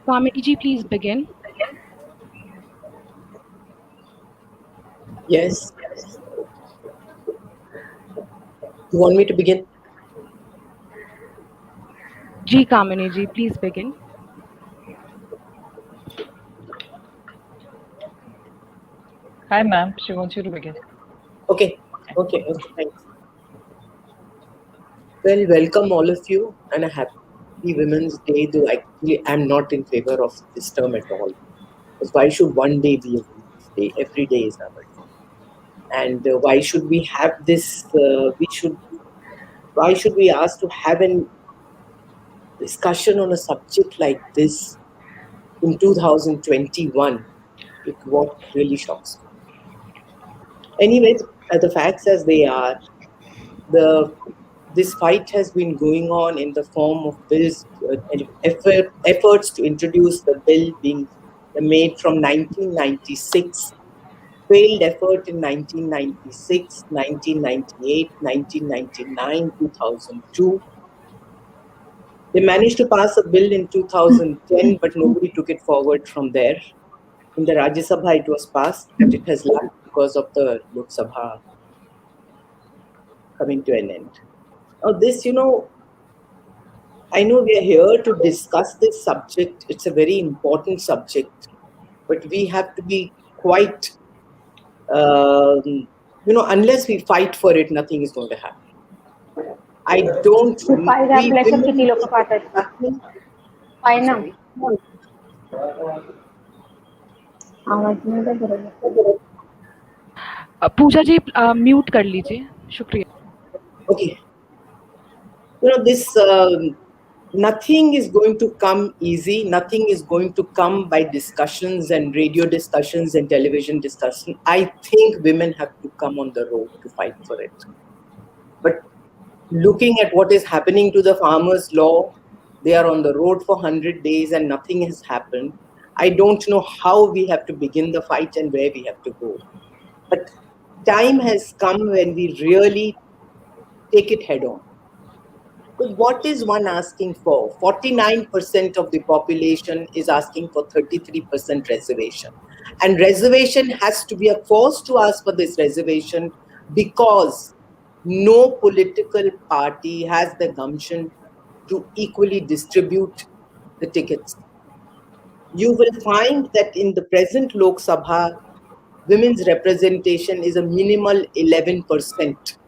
Kamini ji, please begin. Yes. You want me to begin? Ji Kamini ji, please begin. Hi, ma'am. She wants you to begin. Okay. Thanks. Well, welcome all of you and a happy Women's Day, though actually I'm not in favor of this term at all. Because why should one day be a Women's Day? Every day is our day. And why should we have this? Why should we ask to have a discussion on a subject like this in 2021? It what really shocks me. Anyways, the facts as they are, this fight has been going on in the form of bills, efforts to introduce the bill being made from 1996, failed effort in 1996, 1998, 1999, 2002. They managed to pass a bill in 2010, but nobody took it forward from there. In the Rajya Sabha, it was passed, but it has lagged because of the Lok Sabha coming to an end. Now, this, I know we are here to discuss this subject. It's a very important subject, but we have to be quite, unless we fight for it, nothing is going to happen. I don't. Pooja ji, mute kar lijiye. Shukriya. Okay. This. Nothing is going to come easy. Nothing is going to come by discussions and radio discussions and television discussion. I think women have to come on the road to fight for it. But looking at what is happening to the farmers' law, they are on the road for 100 days and nothing has happened. I don't know how we have to begin the fight and where we have to go. But time has come when we really take it head on. Because what is one asking for? 49% of the population is asking for 33% reservation. And reservation has to be a force to ask for this reservation because no political party has the gumption to equally distribute the tickets. You will find that in the present Lok Sabha, women's representation is a minimal 11%.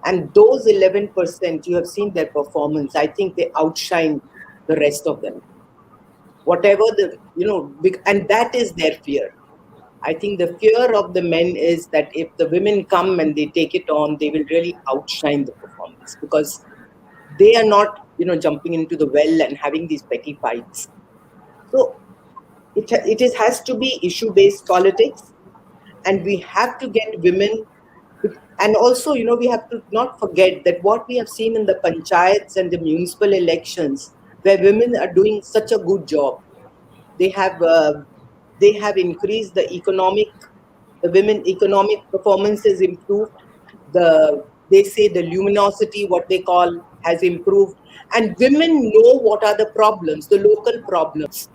And those 11%, you have seen their performance. I think they outshine the rest of them. Whatever and that is their fear. I think the fear of the men is that if the women come and they take it on, they will really outshine the performance because they are not, jumping into the well and having these petty fights. So it has to be issue-based politics, and we have to get women. And also, we have to not forget that what we have seen in the panchayats and the municipal elections, where women are doing such a good job, they have increased the women economic performance has improved. They say the luminosity, what they call, has improved, and women know what are the problems, the local problems.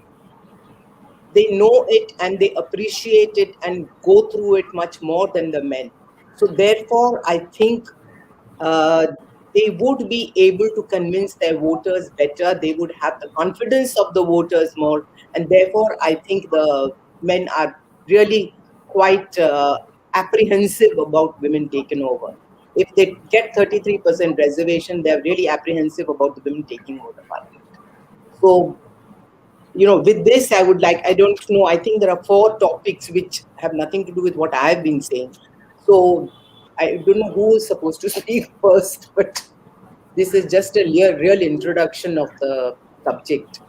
They know it and they appreciate it and go through it much more than the men. So therefore, I think they would be able to convince their voters better. They would have the confidence of the voters more. And therefore, I think the men are really quite apprehensive about women taking over. If they get 33% reservation, they're really apprehensive about the women taking over the parliament. So, with this, I don't know, I think there are 4 topics which have nothing to do with what I've been saying. So, I don't know who is supposed to speak first, but this is just a real introduction of the subject.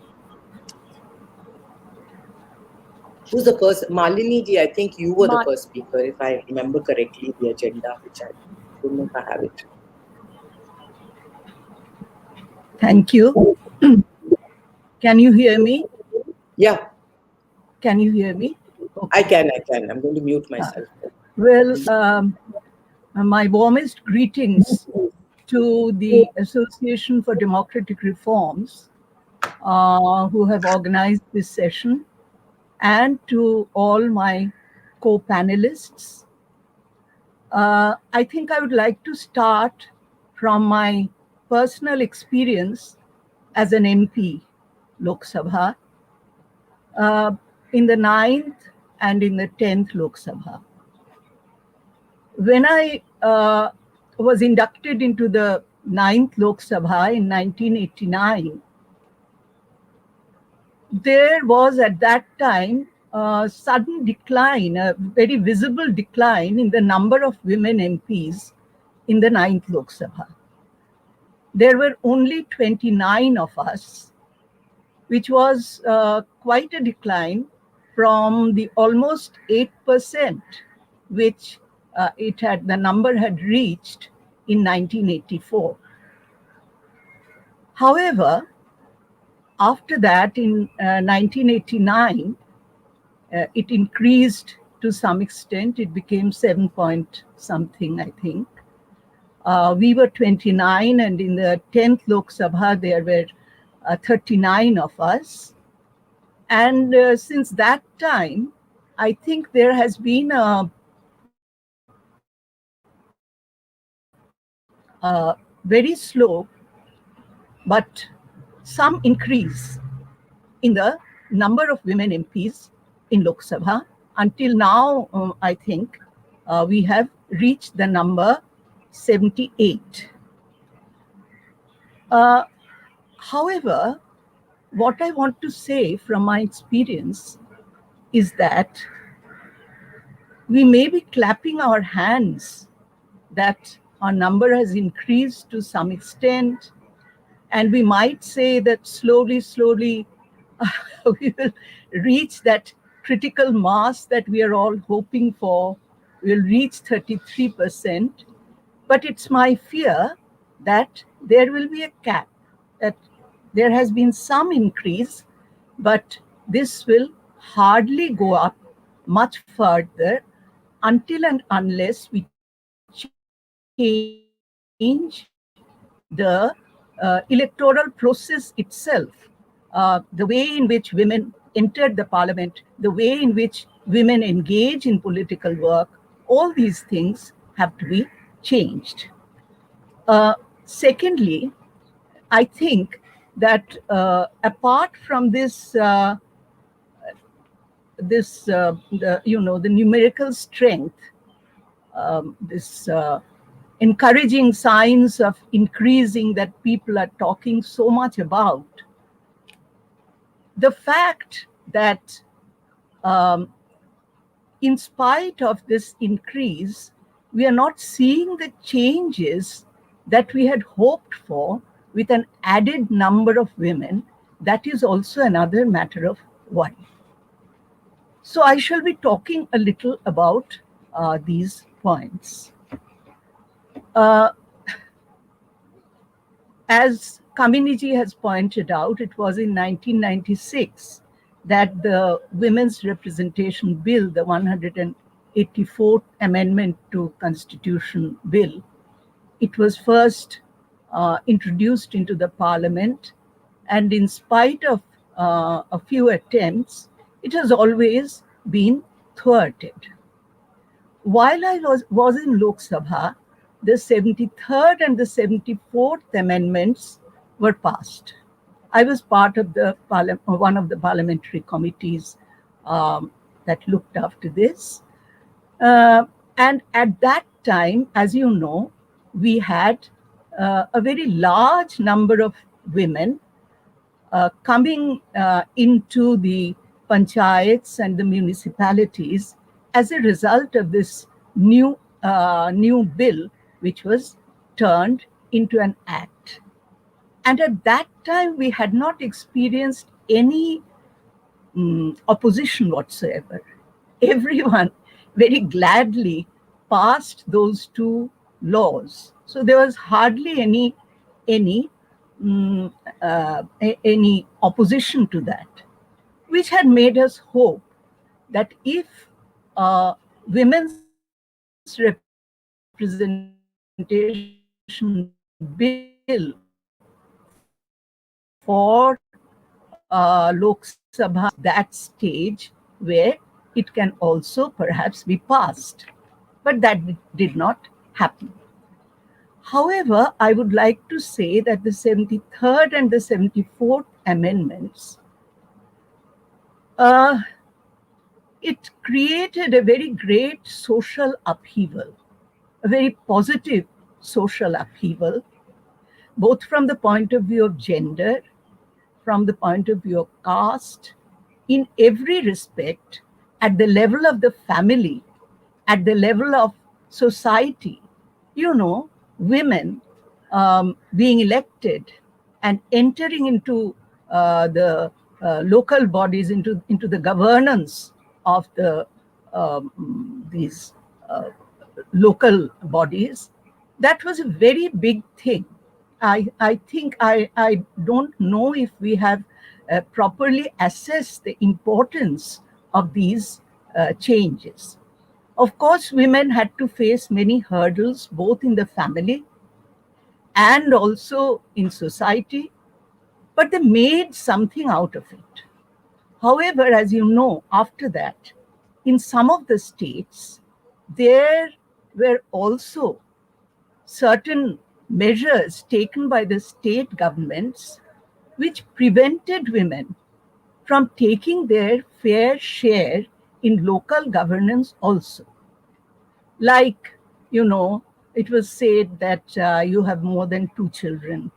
Who's the first? Malini ji, I think you were the first speaker, if I remember correctly, the agenda, which I don't know if I have it. Thank you. Can you hear me? Yeah. Can you hear me? Okay. I can. I'm going to mute myself. Well, my warmest greetings to the Association for Democratic Reforms who have organized this session, and to all my co-panelists. I think I would like to start from my personal experience as an MP, Lok Sabha, in the 9th and in the 10th Lok Sabha. When I was inducted into the 9th Lok Sabha in 1989, there was at that time a sudden decline, a very visible decline in the number of women MPs in the 9th Lok Sabha. There were only 29 of us, which was quite a decline from the almost 8% which the number had reached in 1984. However, after that, in 1989, it increased to some extent. It became 7 point something, I think. We were 29, and in the 10th Lok Sabha, there were 39 of us. And since that time, I think there has been a very slow but some increase in the number of women MPs in Lok Sabha. Until now, I think we have reached the number 78. However, what I want to say from my experience is that we may be clapping our hands that our number has increased to some extent, and we might say that slowly, slowly, we will reach that critical mass that we are all hoping for. We'll reach 33%. But it's my fear that there will be a cap, that there has been some increase, but this will hardly go up much further until and unless we change the electoral process itself, the way in which women entered the parliament, the way in which women engage in political work, all these things have to be changed. Secondly, I think that apart from the numerical strength, this encouraging signs of increasing that people are talking so much about, the fact that in spite of this increase, we are not seeing the changes that we had hoped for with an added number of women. That is also another matter of worry. So I shall be talking a little about these points. As Kamini has pointed out, it was in 1996 that the Women's Representation Bill, the 184th Amendment to Constitution Bill, it was first introduced into the Parliament, and in spite of a few attempts, it has always been thwarted. While I was in Lok Sabha, the 73rd and the 74th amendments were passed. I was part of one of the parliamentary committees that looked after this. And at that time, as you know, we had a very large number of women coming into the panchayats and the municipalities as a result of this new bill, which was turned into an act. And at that time, we had not experienced any opposition whatsoever. Everyone very gladly passed those two laws. So there was hardly any opposition to that, which had made us hope that if women's representation bill for the Lok Sabha that stage where it can also perhaps be passed. But that did not happen. However, I would like to say that the 73rd and the 74th amendments, uh, it created a very great social upheaval, a very positive social upheaval, both from the point of view of gender, from the point of view of caste, in every respect, at the level of the family, at the level of society. Women being elected and entering into the local bodies, into the governance of these uh, local bodies, that was a very big thing. I think I don't know if we have properly assessed the importance of these changes. Of course, women had to face many hurdles, both in the family and also in society, but they made something out of it. However, as you know, after that, in some of the states, there were also certain measures taken by the state governments which prevented women from taking their fair share in local governance also. Like, it was said that you have more than two children.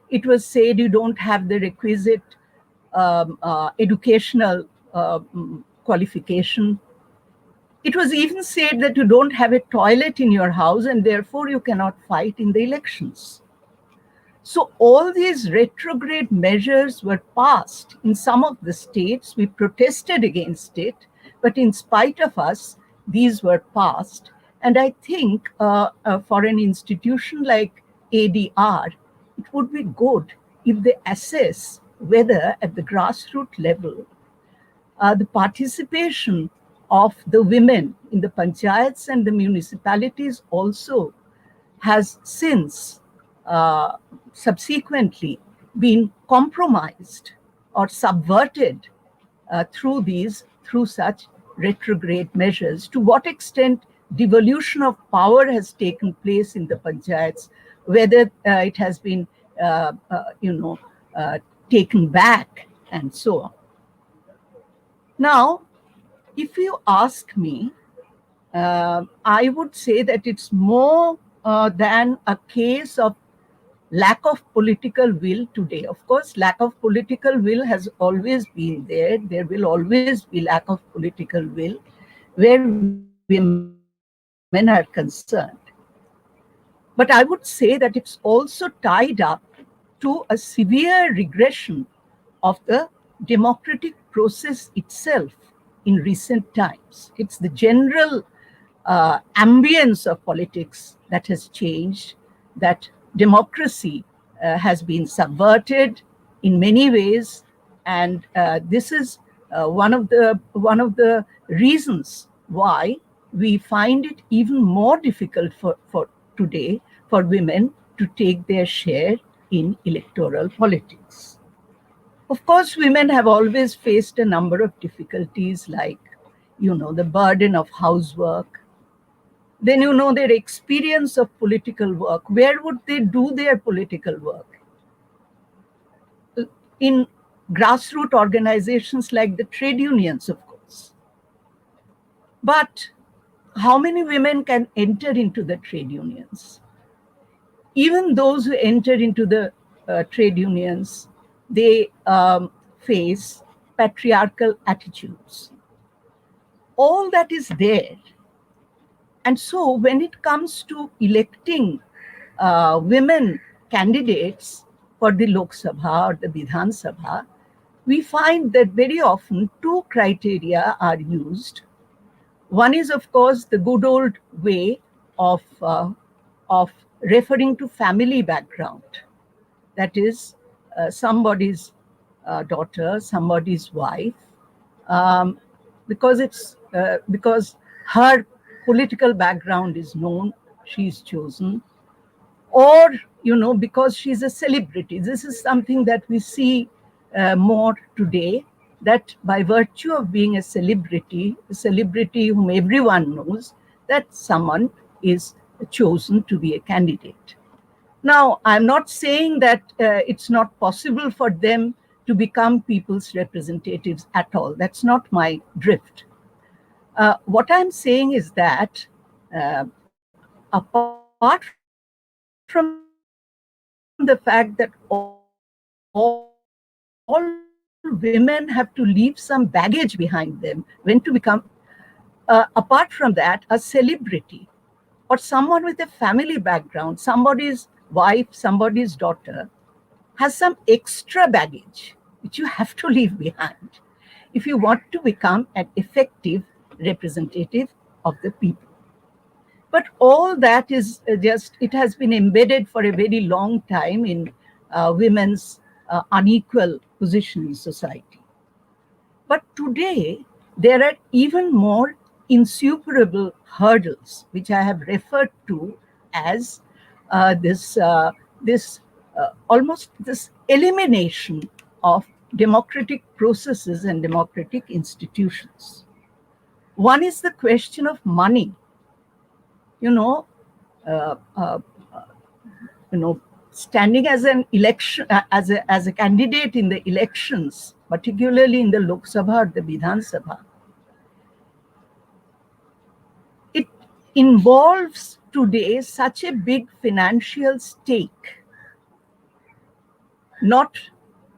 It was said you don't have the requisite educational qualification. It was even said that you don't have a toilet in your house and therefore you cannot fight in the elections. So all these retrograde measures were passed in some of the states. We protested against it, but in spite of us, these were passed. And I think for an institution like ADR, it would be good if they assess whether at the grassroots level, the participation of the women in the panchayats and the municipalities also has since subsequently been compromised or subverted through such retrograde measures. To what extent devolution of power has taken place in the panchayats, whether it has been taken back, and so on. Now, if you ask me, I would say that it's more than a case of lack of political will today. Of course, lack of political will has always been there. There will always be lack of political will where women are concerned. But I would say that it's also tied up to a severe regression of the democratic process itself in recent times. It's the general ambience of politics that has changed, that democracy has been subverted in many ways, and this is one of the reasons why we find it even more difficult for today for women to take their share in electoral politics. Of course, women have always faced a number of difficulties, like, the burden of housework, then, their experience of political work. Where would they do their political work? In grassroots organizations like the trade unions, of course. But how many women can enter into the trade unions? Even those who enter into the trade unions, they face patriarchal attitudes. All that is there. And so when it comes to electing women candidates for the Lok Sabha or the Vidhan Sabha, we find that very often two criteria are used. One is, of course, the good old way of referring to family background. That is, somebody's daughter, somebody's wife, because her political background is known, she's chosen, or because she's a celebrity. This is something that we see more today, that by virtue of being a celebrity whom everyone knows, that someone is chosen to be a candidate. Now, I'm not saying that it's not possible for them to become people's representatives at all. That's not my drift. What I'm saying is that apart from the fact that all women have to leave some baggage behind them when to become, apart from that, a celebrity or someone with a family background, somebody's wife, somebody's daughter, has some extra baggage which you have to leave behind if you want to become an effective representative of the people. But all that is just, it has been embedded for a very long time in women's unequal position in society. But today, there are even more insuperable hurdles, which I have referred to as this almost this elimination of democratic processes and democratic institutions. One is the question of money. You know, uh, uh, standing as an election as a candidate in the elections, particularly in the Lok Sabha or the Vidhan Sabha, it involves today such a big financial stake. Not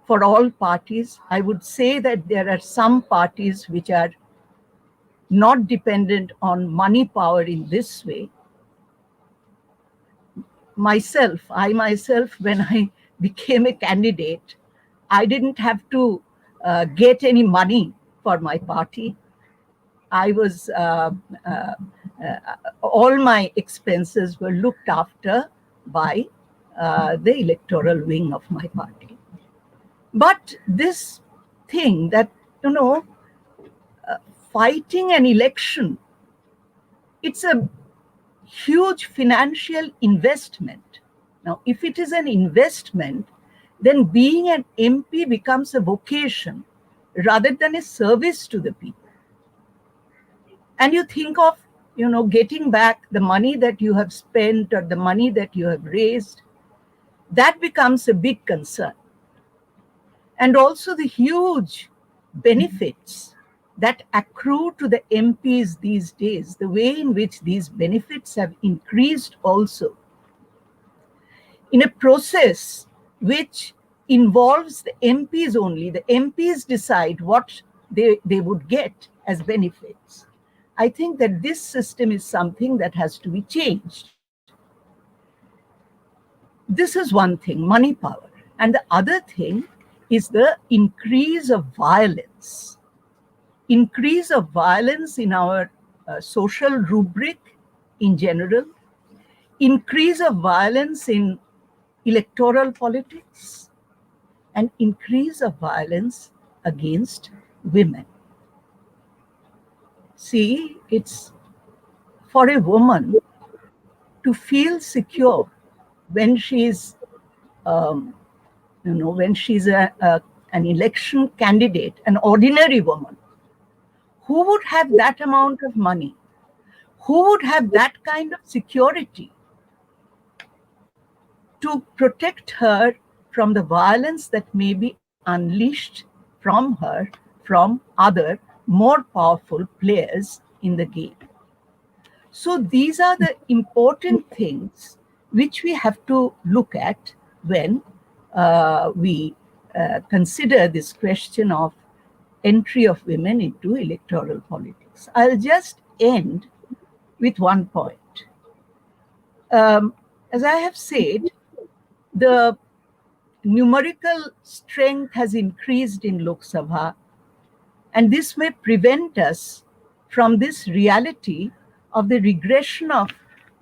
for all parties. I would say that there are some parties which are not dependent on money power in this way. I myself, when I became a candidate, I didn't have to get any money for my party. I was, all my expenses were looked after by the electoral wing of my party. But this thing that, fighting an election, it's a huge financial investment. Now, if it is an investment, then being an MP becomes a vocation rather than a service to the people. And you think of, getting back the money that you have spent or the money that you have raised, that becomes a big concern. And also the huge benefits that accrue to the MPs these days, the way in which these benefits have increased also in a process which involves the MPs only. The MPs decide what they would get as benefits. I think that this system is something that has to be changed. This is one thing, money power. And the other thing is the increase of violence. Increase of violence in our social rubric in general, increase of violence in electoral politics, and increase of violence against women. See, it's for a woman to feel secure when she's, when she's an election candidate, an ordinary woman. Who would have that amount of money? Who would have that kind of security to protect her from the violence that may be unleashed from her, from other more powerful players in the game? So these are the important things which we have to look at when we consider this question of entry of women into electoral politics. I'll just end with one point. As I have said, the numerical strength has increased in Lok Sabha, and this may prevent us from this reality of the regression of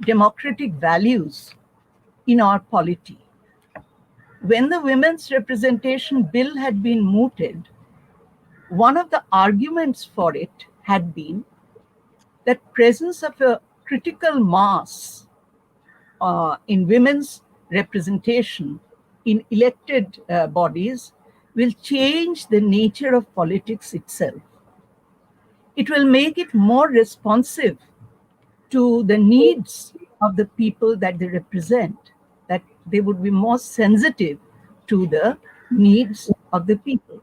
democratic values in our polity. When the Women's Representation Bill had been mooted, one of the arguments for it had been that presence of a critical mass in women's representation in elected bodies will change the nature of politics itself. It will make it more responsive to the needs of the people that they represent, that they would be more sensitive to the needs of the people.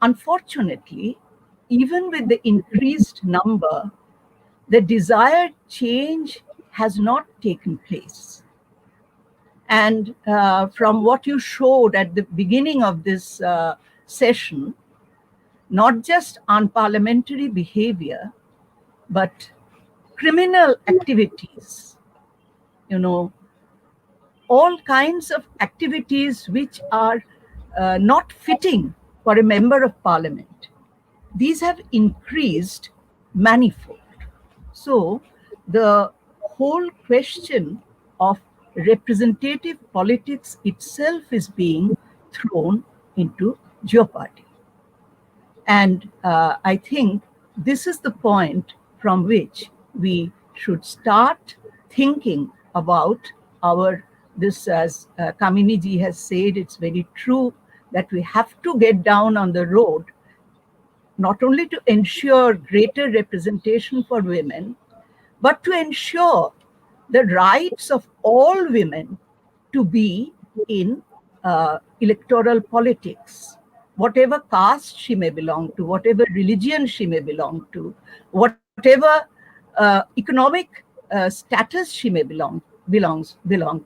Unfortunately, even with the increased number, the desired change has not taken place. And from what you showed at the beginning of this session, not just unparliamentary behavior, but criminal activities, all kinds of activities which are not fitting for a member of parliament. These have increased manifold. So the whole question of representative politics itself is being thrown into jeopardy. And I think this is the point from which we should start thinking about this, as Kamini ji has said, it's very true that we have to get down on the road, not only to ensure greater representation for women, but to ensure the rights of all women to be in electoral politics. Whatever caste she may belong to, whatever religion she may belong to, whatever economic status she may belong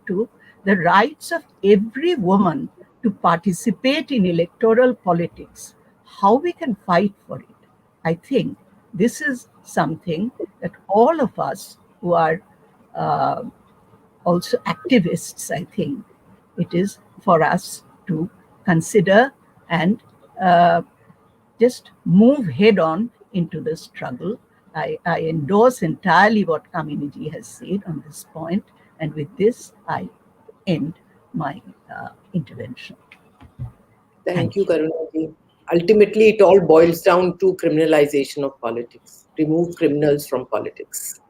to, the rights of every woman to participate in electoral politics, how we can fight for it. I think this is something that all of us who are also activists, I think it is for us to consider and just move head on into the struggle. I endorse entirely what Kamini ji has said on this point, and with this, I end my intervention. Thank you, Karuna ji. Ultimately, it all boils down to criminalization of politics. Remove criminals from politics.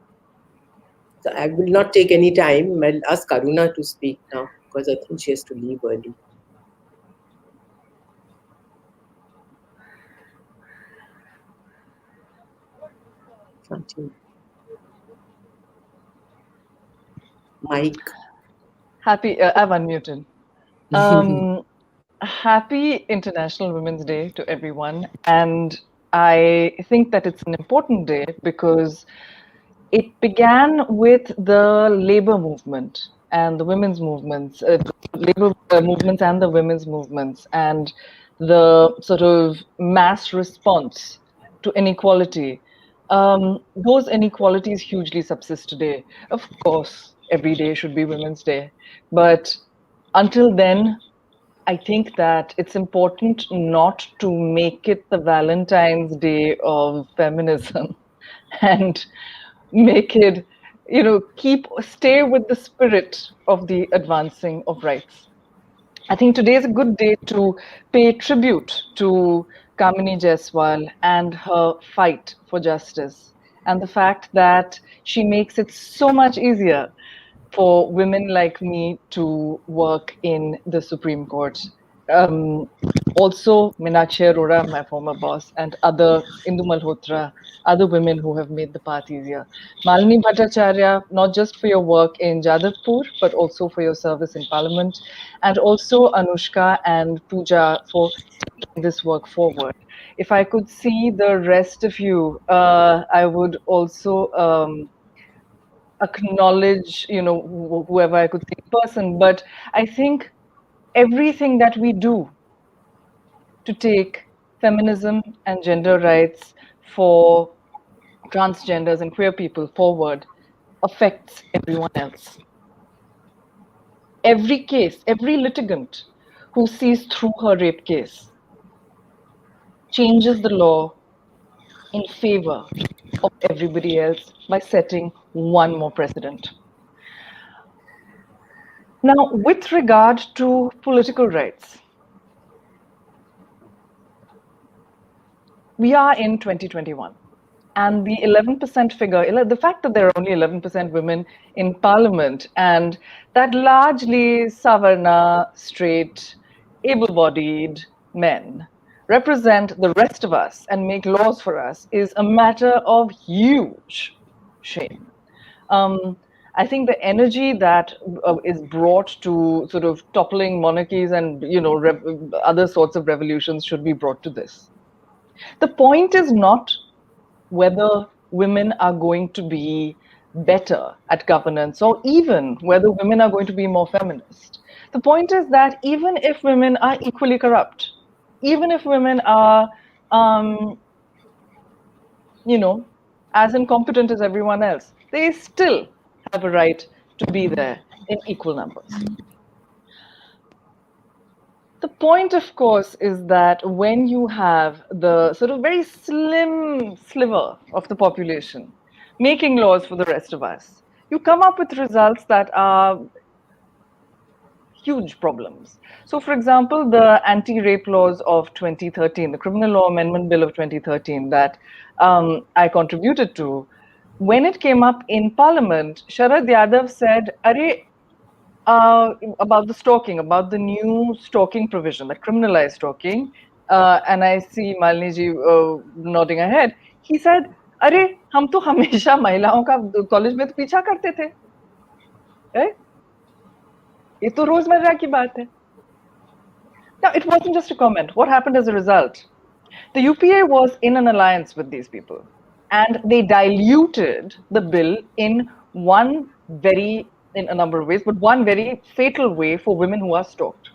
So I will not take any time. I'll ask Karuna to speak now because I think she has to leave early. Continue. Mike. Happy, I've unmuted. Happy International Women's Day to everyone. And I think that it's an important day because it began with the labor movement and the women's movements, labor movements and the women's movements, and the sort of mass response to inequality. Those inequalities hugely subsist today. Of course, every day should be Women's Day. But until then, I think that it's important not to make it the Valentine's Day of feminism and make it, stay with the spirit of the advancing of rights. I think today is a good day to pay tribute to Kamini Jaiswal and her fight for justice, and the fact that she makes it so much easier for women like me to work in the Supreme Court. Also, Meenakshi Arora, my former boss, and other Indu Malhotra, other women who have made the path easier. Malini Bhattacharya, not just for your work in Jadavpur, but also for your service in Parliament, and also Anushka and Pooja for taking this work forward. If I could see the rest of you, I would also acknowledge, whoever I could see in person. But I think everything that we do to take feminism and gender rights for transgenders and queer people forward affects everyone else. Every case, every litigant who sees through her rape case changes the law in favor of everybody else by setting one more precedent. Now, with regard to political rights, we are in 2021. And the 11% figure, the fact that there are only 11% women in parliament, and that largely Savarna, straight, able-bodied men represent the rest of us and make laws for us is a matter of huge shame. I think the energy that is brought to sort of toppling monarchies and other sorts of revolutions should be brought to this. The point is not whether women are going to be better at governance or even whether women are going to be more feminist. The point is that even if women are equally corrupt, even if women are, as incompetent as everyone else, they still have a right to be there in equal numbers. The point, of course, is that when you have the sort of very slim sliver of the population making laws for the rest of us, you come up with results that are huge problems. So, for example, the anti-rape laws of 2013, the Criminal Law Amendment Bill of 2013 that I contributed to, when it came up in Parliament, Sharad Yadav said, about the stalking, about the new stalking provision that criminalized stalking, and I see Malini ji nodding her head. He said, "अरे हम तो हमेशा महिलाओं का college में तो पीछा करते थे, ये तो रोजमर्रा की बात है." Now, it wasn't just a comment. What happened as a result? The UPA was in an alliance with these people, and they diluted the bill in a number of ways, but one very fatal way for women who are stalked.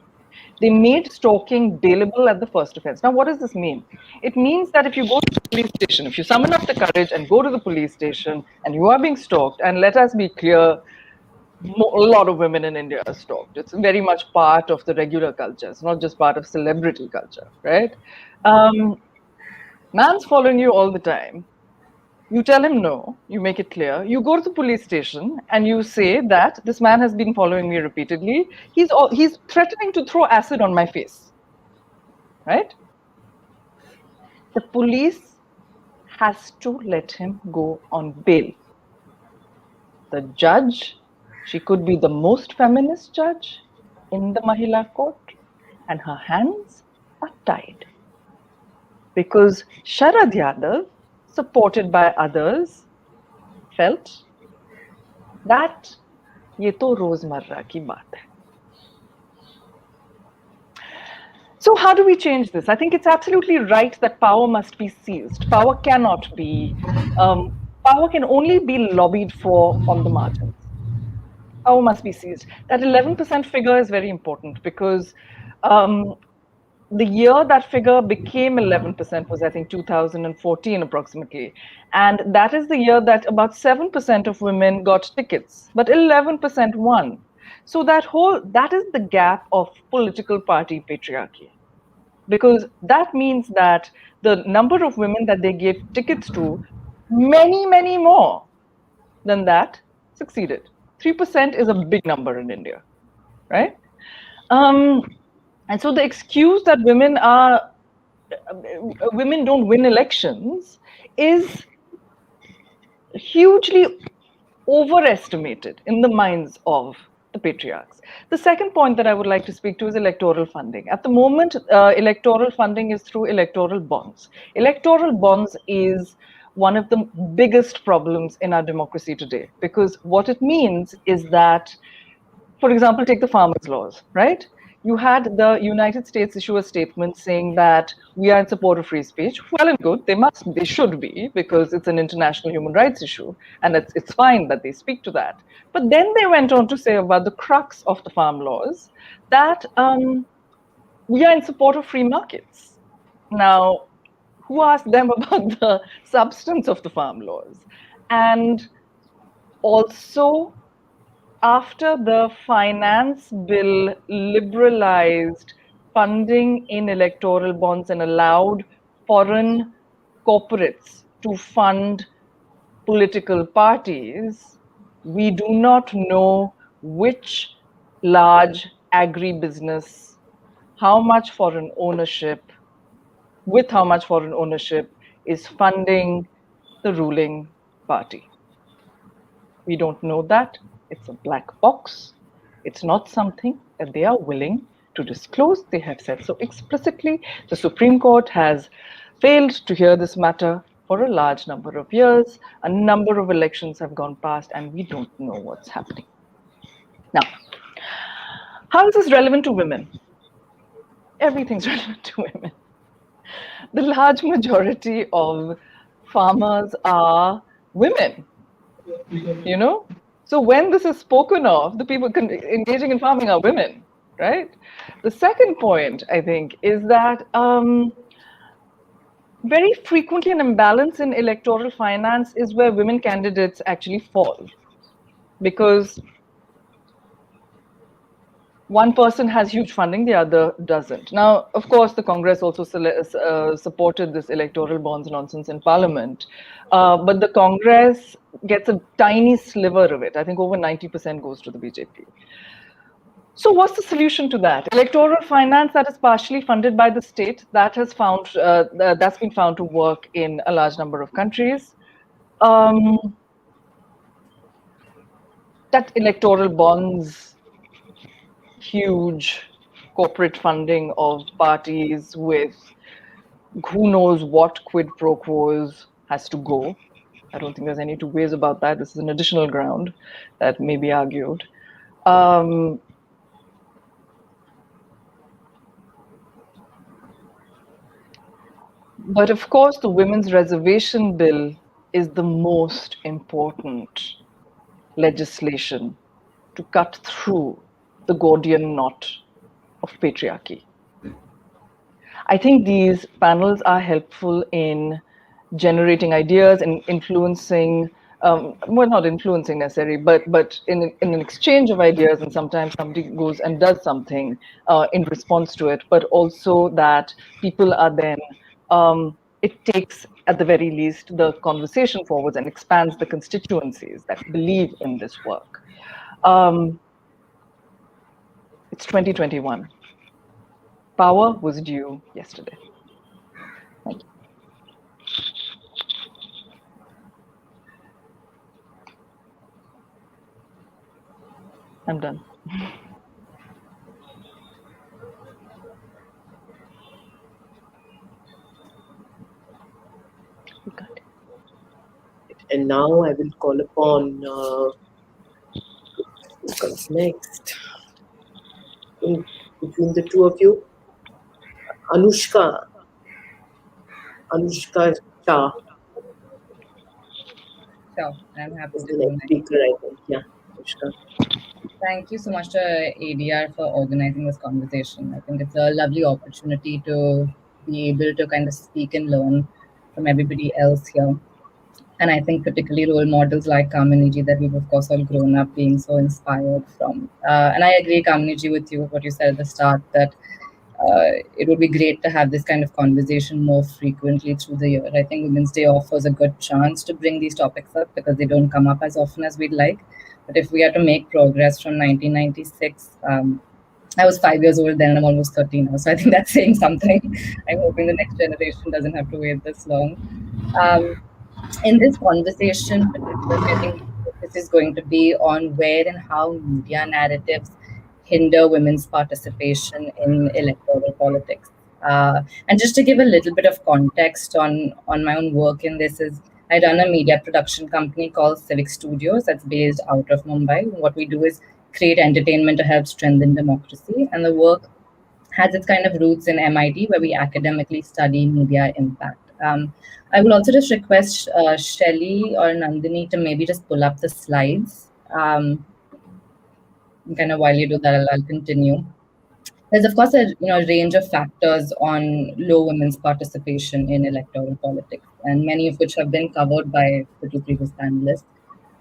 They made stalking bailable at the first offense. Now, what does this mean? It means that if you go to the police station, if you summon up the courage and go to the police station and you are being stalked, and let us be clear, a lot of women in India are stalked. It's very much part of the regular culture. It's not just part of celebrity culture, right? Man's following you all the time. You tell him no, you make it clear. You go to the police station and you say that this man has been following me repeatedly. He's threatening to throw acid on my face, right? The police has to let him go on bail. The judge, she could be the most feminist judge in the Mahila court, and her hands are tied. Because Sharad Yadav, supported by others, felt that ये तो रोजमर्रा की बात है. So how do we change this? I think it's absolutely right that power must be seized. Power cannot be, power can only be lobbied for on the margins. Power must be seized. That 11% figure is very important because the year that figure became 11% was, I think, 2014 approximately. And that is the year that about 7% of women got tickets, but 11% won. So that is the gap of political party patriarchy. Because that means that the number of women that they gave tickets to, many, many more than that succeeded. 3% is a big number in India, right? And so the excuse that women don't win elections is hugely overestimated in the minds of the patriarchs. The second point that I would like to speak to is electoral funding. At the moment, electoral funding is through electoral bonds. Electoral bonds is one of the biggest problems in our democracy today, because what it means is that, for example, take the farmers' laws, right? You had the United States issue a statement saying that we are in support of free speech. Well and good, they should be, because it's an international human rights issue, and it's fine that they speak to that. But then they went on to say about the crux of the farm laws that we are in support of free markets. Now, who asked them about the substance of the farm laws? And also, after the finance bill liberalized funding in electoral bonds and allowed foreign corporates to fund political parties, we do not know which large agribusiness, how much foreign ownership is funding the ruling party. We don't know that. It's a black box. It's not something that they are willing to disclose. They have said so explicitly. The Supreme Court has failed to hear this matter for a large number of years. A number of elections have gone past, and we don't know what's happening. Now, how is this relevant to women? Everything's relevant to women. The large majority of farmers are women, you know? So when this is spoken of, the people engaging in farming are women, right? The second point, I think, is that very frequently an imbalance in electoral finance is where women candidates actually fall. Because one person has huge funding, the other doesn't. Now, of course, the Congress also supported this electoral bonds nonsense in Parliament, but the Congress gets a tiny sliver of it. I think over 90% goes to the BJP. So what's the solution to that? Electoral finance that is partially funded by the state, that has found that's been found to work in a large number of countries. That electoral bonds, huge corporate funding of parties with who knows what quid pro quos has to go. I don't think there's any two ways about that. This is an additional ground that may be argued. But of course, the Women's Reservation Bill is the most important legislation to cut through the Gordian knot of patriarchy. I think these panels are helpful in generating ideas and influencing, well, not influencing necessarily, but in an exchange of ideas, and sometimes somebody goes and does something in response to it, but also that people are then, it takes at the very least the conversation forwards and expands the constituencies that believe in this work. It's 2021. Power was due yesterday. Thank you. I'm done. And now I will call upon who comes next. Between the two of you, Anushka Shah Sure, I'm happy is to the do next that. speaker, I think. Yeah, Anushka. Thank you so much to ADR for organizing this conversation. I think it's a lovely opportunity to be able to kind of speak and learn from everybody else here. And I think particularly role models like Kamini that we've of course all grown up being so inspired from. And I agree, Kamini, with you, what you said at the start, that it would be great to have this kind of conversation more frequently through the year. I think Women's Day offers a good chance to bring these topics up because they don't come up as often as we'd like. But if we are to make progress from 1996, I was 5 years old then, and I'm almost 13 now. So I think that's saying something. I'm hoping the next generation doesn't have to wait this long. In this conversation, particularly, I think focus is going to be on where and how media narratives hinder women's participation in electoral politics. And just to give a little bit of context on my own work in this is I run a media production company called Civic Studios that's based out of Mumbai. What we do is create entertainment to help strengthen democracy, and the work has its kind of roots in MIT, where we academically study media impact. I will also just request Shelley or Nandini to maybe just pull up the slides. Kind of while you do that, I'll continue. There's of course a range of factors on low women's participation in electoral politics, and many of which have been covered by the two previous panelists.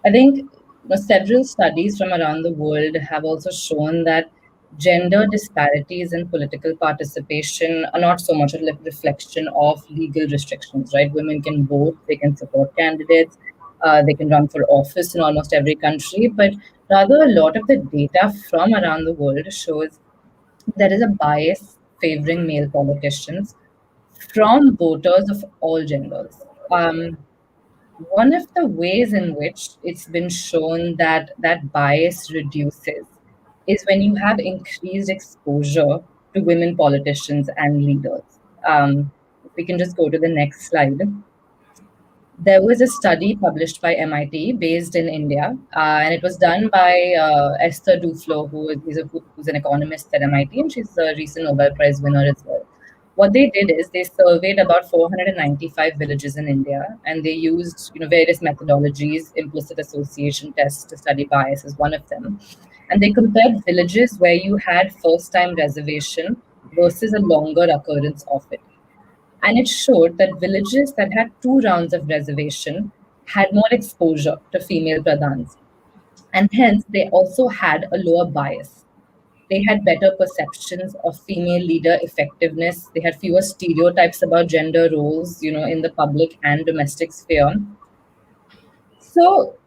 I think several studies from around the world have also shown that gender disparities in political participation are not so much a reflection of legal restrictions, right? Women can vote, they can support candidates, they can run for office in almost every country, but rather a lot of the data from around the world shows there is a bias favoring male politicians from voters of all genders. One of the ways in which it's been shown that that bias reduces is when you have increased exposure to women politicians and leaders. If we can just go to the next slide. There was a study published by MIT based in India, and it was done by Esther Duflo, who's an economist at MIT, and she's a recent Nobel Prize winner as well. What they did is they surveyed about 495 villages in India, and they used various methodologies. Implicit association tests to study bias is one of them, and they compared villages where you had first-time reservation versus a longer occurrence of it. And it showed that villages that had 2 rounds of reservation had more exposure to female pradhans. And hence, they also had a lower bias. They had better perceptions of female leader effectiveness. They had fewer stereotypes about gender roles, in the public and domestic sphere. So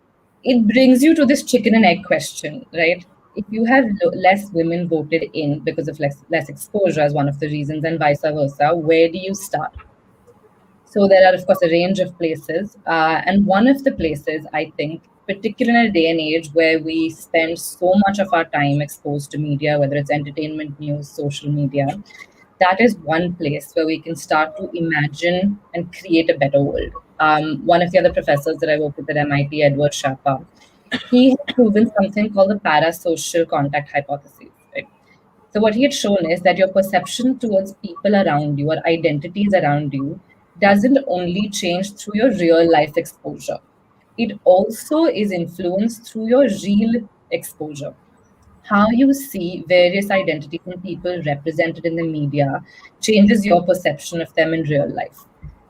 it brings you to this chicken and egg question, right? If you have less women voted in because of less exposure as one of the reasons, and vice versa, where do you start? So there are, of course, a range of places. And one of the places, I think, particularly in a day and age where we spend so much of our time exposed to media, whether it's entertainment, news, social media, that is one place where we can start to imagine and create a better world. One of the other professors that I work with at MIT, Edward Shah, he has proven something called the parasocial contact hypothesis. Right? So what he had shown is that your perception towards people around you or identities around you doesn't only change through your real life exposure. It also is influenced through your real exposure. How you see various identities and people represented in the media changes your perception of them in real life.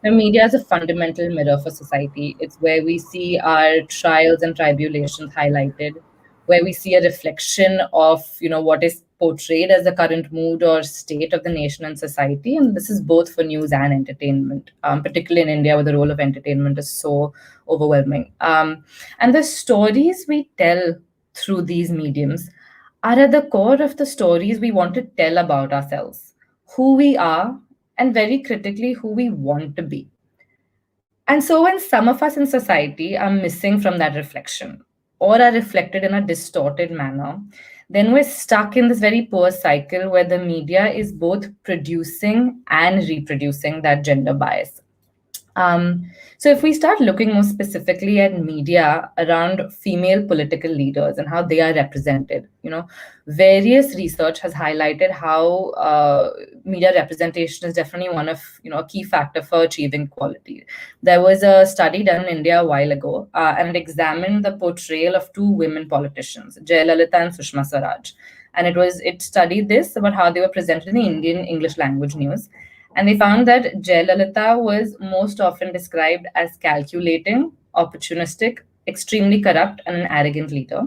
Now, media is a fundamental mirror for society. It's where we see our trials and tribulations highlighted, where we see a reflection of what is portrayed as the current mood or state of the nation and society. And this is both for news and entertainment, particularly in India, where the role of entertainment is so overwhelming. And the stories we tell through these mediums are at the core of the stories we want to tell about ourselves, who we are, and very critically, who we want to be. And so when some of us in society are missing from that reflection or are reflected in a distorted manner, then we're stuck in this very poor cycle where the media is both producing and reproducing that gender bias. So if we start looking more specifically at media around female political leaders and how they are represented, various research has highlighted how media representation is definitely one of, a key factor for achieving equality. There was a study done in India a while ago, and it examined the portrayal of 2 women politicians, Jayalalitha and Sushma Swaraj. And it studied this about how they were presented in the Indian English language news. And they found that Jayalalitha was most often described as calculating, opportunistic, extremely corrupt, and an arrogant leader,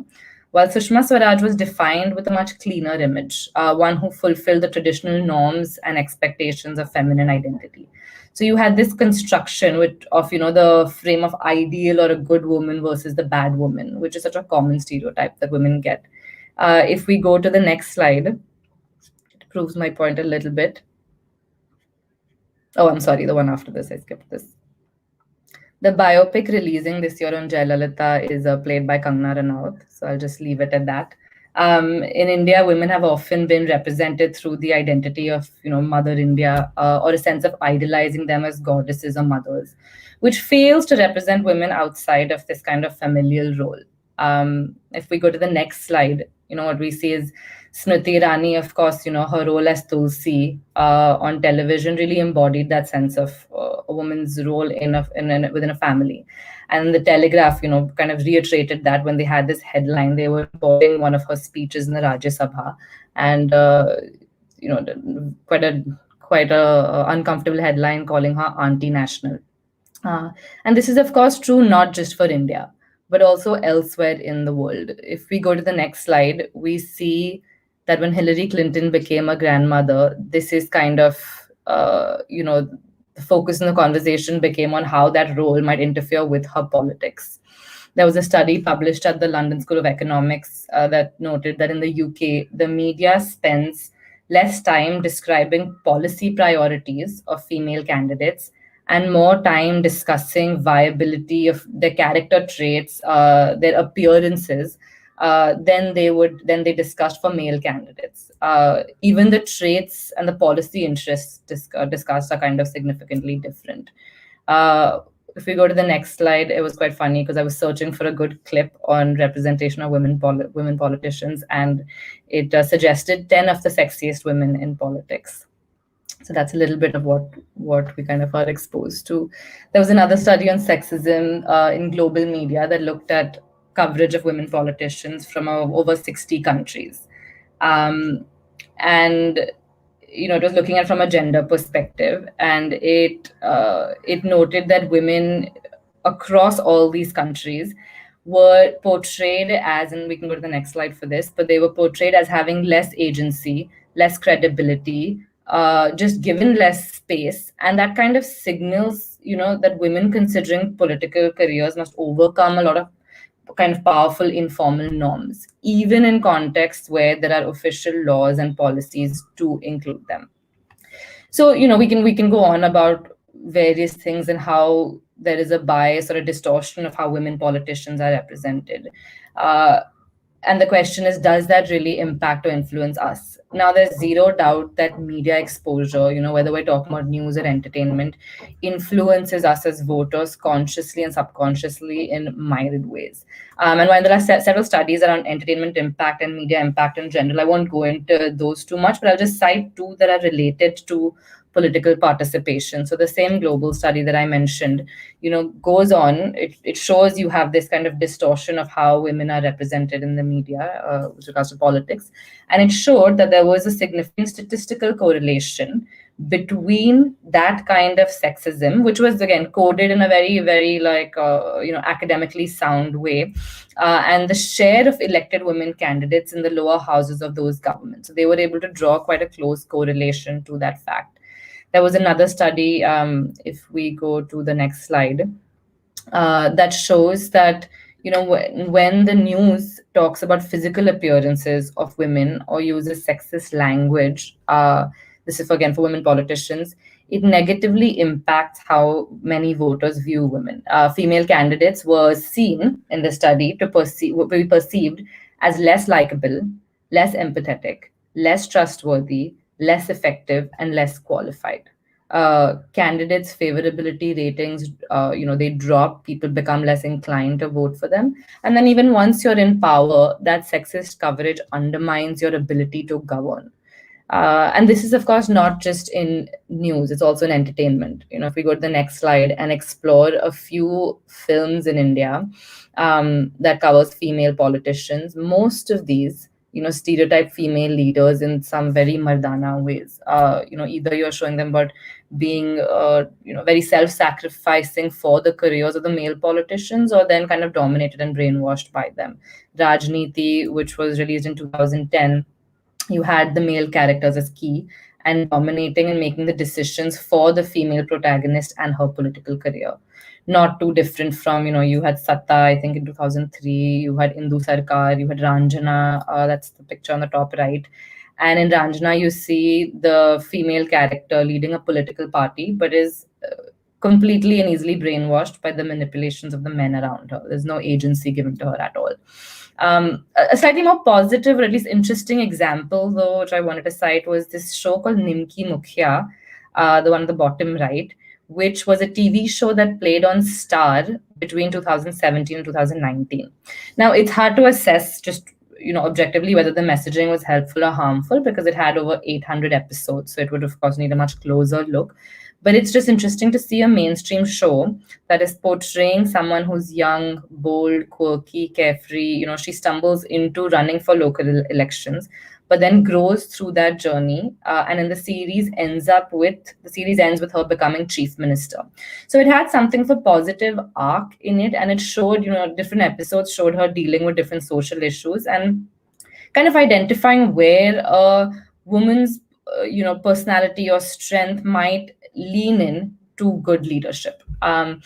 while Sushma Swaraj was defined with a much cleaner image, one who fulfilled the traditional norms and expectations of feminine identity. So you had this construction of the frame of ideal or a good woman versus the bad woman, which is such a common stereotype that women get. If we go to the next slide, it proves my point a little bit. Oh, I'm sorry, the one after this, I skipped this. The biopic releasing this year on Jayalalitha is played by Karuna Ranaut, so I'll just leave it at that. In India, women have often been represented through the identity of, Mother India, or a sense of idolizing them as goddesses or mothers, which fails to represent women outside of this kind of familial role. If we go to the next slide, what we see is Smriti Irani, of course, her role as Tulsi on television really embodied that sense of a woman's role within a family. And the Telegraph, kind of reiterated that when they had this headline. They were quoting one of her speeches in the Rajya Sabha, and quite a uncomfortable headline calling her anti-national. And this is, of course, true not just for India, but also elsewhere in the world. If we go to the next slide, we see that when Hillary Clinton became a grandmother, this is kind of, the focus in the conversation became on how that role might interfere with her politics. There was a study published at the London School of Economics that noted that in the UK, the media spends less time describing policy priorities of female candidates and more time discussing viability of their character traits, their appearances, than they discussed for male candidates. even the traits and the policy interests discussed are kind of significantly different. If we go to the next slide, it was quite funny because I was searching for a good clip on representation of women politicians, and it suggested 10 of the sexiest women in politics. So that's a little bit of what we kind of are exposed to. There was another study on sexism in global media that looked at coverage of women politicians from over 60 countries. And it was looking at from a gender perspective, and it noted that women across all these countries were portrayed as, and we can go to the next slide for this, but they were portrayed as having less agency, less credibility, just given less space, and that kind of signals, that women considering political careers must overcome a lot of kind of powerful informal norms, even in contexts where there are official laws and policies to include them. So, we can go on about various things and how there is a bias or a distortion of how women politicians are represented. And the question is, does that really impact or influence us? Now, there's zero doubt that media exposure, whether we're talking about news or entertainment, influences us as voters consciously and subconsciously in myriad ways. And while there are several studies around entertainment impact and media impact in general, I won't go into those too much, but I'll just cite two that are related to political participation. So the same global study that I mentioned, goes on. It shows you have this kind of distortion of how women are represented in the media with regards to politics. And it showed that there was a significant statistical correlation between that kind of sexism, which was again coded in a very, very academically sound way, and the share of elected women candidates in the lower houses of those governments. So they were able to draw quite a close correlation to that fact. There was another study, if we go to the next slide, that shows that when the news talks about physical appearances of women or uses sexist language, this is again for women politicians, it negatively impacts how many voters view women. Female candidates were seen in the study to be perceived as less likable, less empathetic, less trustworthy, less effective, and less qualified. Candidates' favorability ratings, they drop. People become less inclined to vote for them. And then even once you're in power, that sexist coverage undermines your ability to govern. And this is, of course, not just in news, it's also in entertainment. If we go to the next slide and explore a few films in India that covers female politicians, most of these stereotype female leaders in some very mardana ways. Either you're showing them about being, very self-sacrificing for the careers of the male politicians, or then kind of dominated and brainwashed by them. Rajneeti, which was released in 2010, you had the male characters as key and dominating and making the decisions for the female protagonist and her political career. Not too different from, you had Satta, I think in 2003, you had Indu Sarkar, you had Ranjana, that's the picture on the top right. And in Ranjana, you see the female character leading a political party, but is completely and easily brainwashed by the manipulations of the men around her. There's no agency given to her at all. A slightly more positive, or at least interesting example, though, which I wanted to cite, was this show called Nimki Mukhya, the one at the bottom right, which was a TV show that played on Star between 2017 and 2019. Now, it's hard to assess just objectively whether the messaging was helpful or harmful, because it had over 800 episodes, so it would of course need a much closer look. But it's just interesting to see a mainstream show that is portraying someone who's young, bold, quirky, carefree. She stumbles into running for local elections, but then grows through that journey. And in the series ends with her becoming chief minister. So it had something of a positive arc in it, and it showed, different episodes showed her dealing with different social issues and kind of identifying where a woman's, personality or strength might lean in to good leadership. And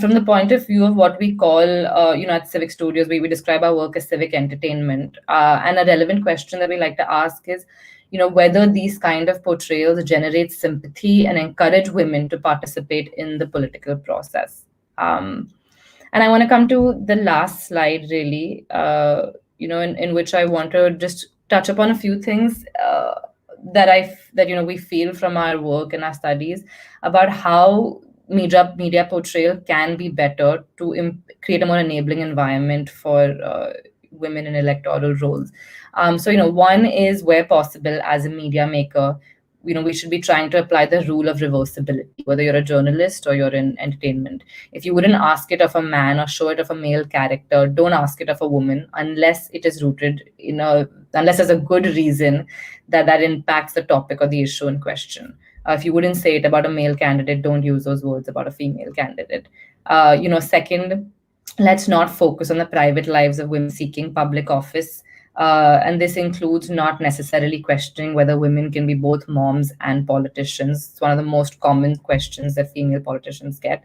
from the point of view of what we call, at Civic Studios, we describe our work as civic entertainment. And a relevant question that we like to ask is, whether these kind of portrayals generate sympathy and encourage women to participate in the political process. And I want to come to the last slide, really, in which I want to just touch upon a few things that we feel from our work and our studies about how media portrayal can be better to create a more enabling environment for women in electoral roles. So one is, where possible, as a media maker, we should be trying to apply the rule of reversibility, whether you're a journalist or you're in entertainment. If you wouldn't ask it of a man or show it of a male character, don't ask it of a woman unless it is rooted in unless there's a good reason that impacts the topic or the issue in question. If you wouldn't say it about a male candidate, don't use those words about a female candidate. Second, let's not focus on the private lives of women seeking public office. And this includes not necessarily questioning whether women can be both moms and politicians. It's one of the most common questions that female politicians get.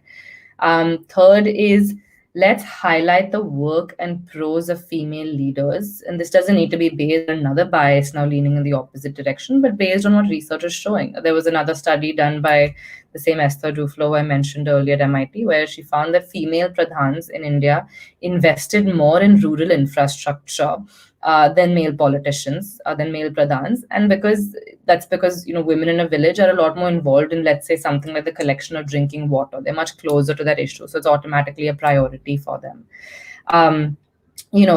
Third is, let's highlight the work and prose of female leaders. And this doesn't need to be based on another bias now leaning in the opposite direction, but based on what research is showing. There was another study done by the same Esther Duflo I mentioned earlier at MIT, where she found that female pradhans in India invested more in rural infrastructure than male politicians, than male pradhans. And because women in a village are a lot more involved in, let's say, something like the collection of drinking water. They're much closer to that issue, so it's automatically a priority for them.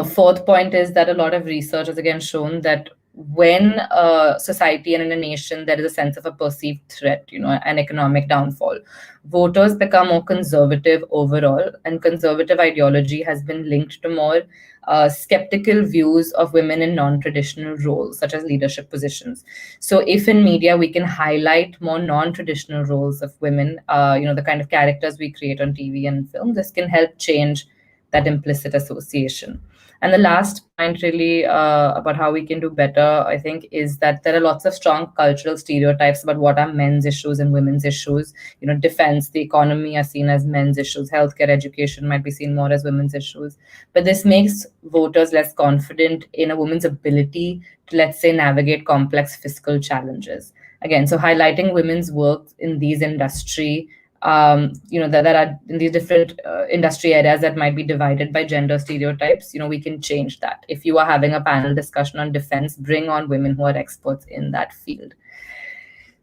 Fourth point is that a lot of research has again shown that when a society and in a nation there is a sense of a perceived threat, an economic downfall, voters become more conservative overall, and conservative ideology has been linked to more skeptical views of women in non-traditional roles, such as leadership positions. So if in media we can highlight more non-traditional roles of women, the kind of characters we create on TV and film, this can help change that implicit association. And the last point really about how we can do better, I think, is that there are lots of strong cultural stereotypes about what are men's issues and women's issues. Defense, the economy are seen as men's issues. Healthcare, education might be seen more as women's issues. But this makes voters less confident in a woman's ability to, let's say, navigate complex fiscal challenges. Again, so highlighting women's work in these industry, that are in these different industry areas that might be divided by gender stereotypes, we can change that. If you are having a panel discussion on defense, bring on women who are experts in that field.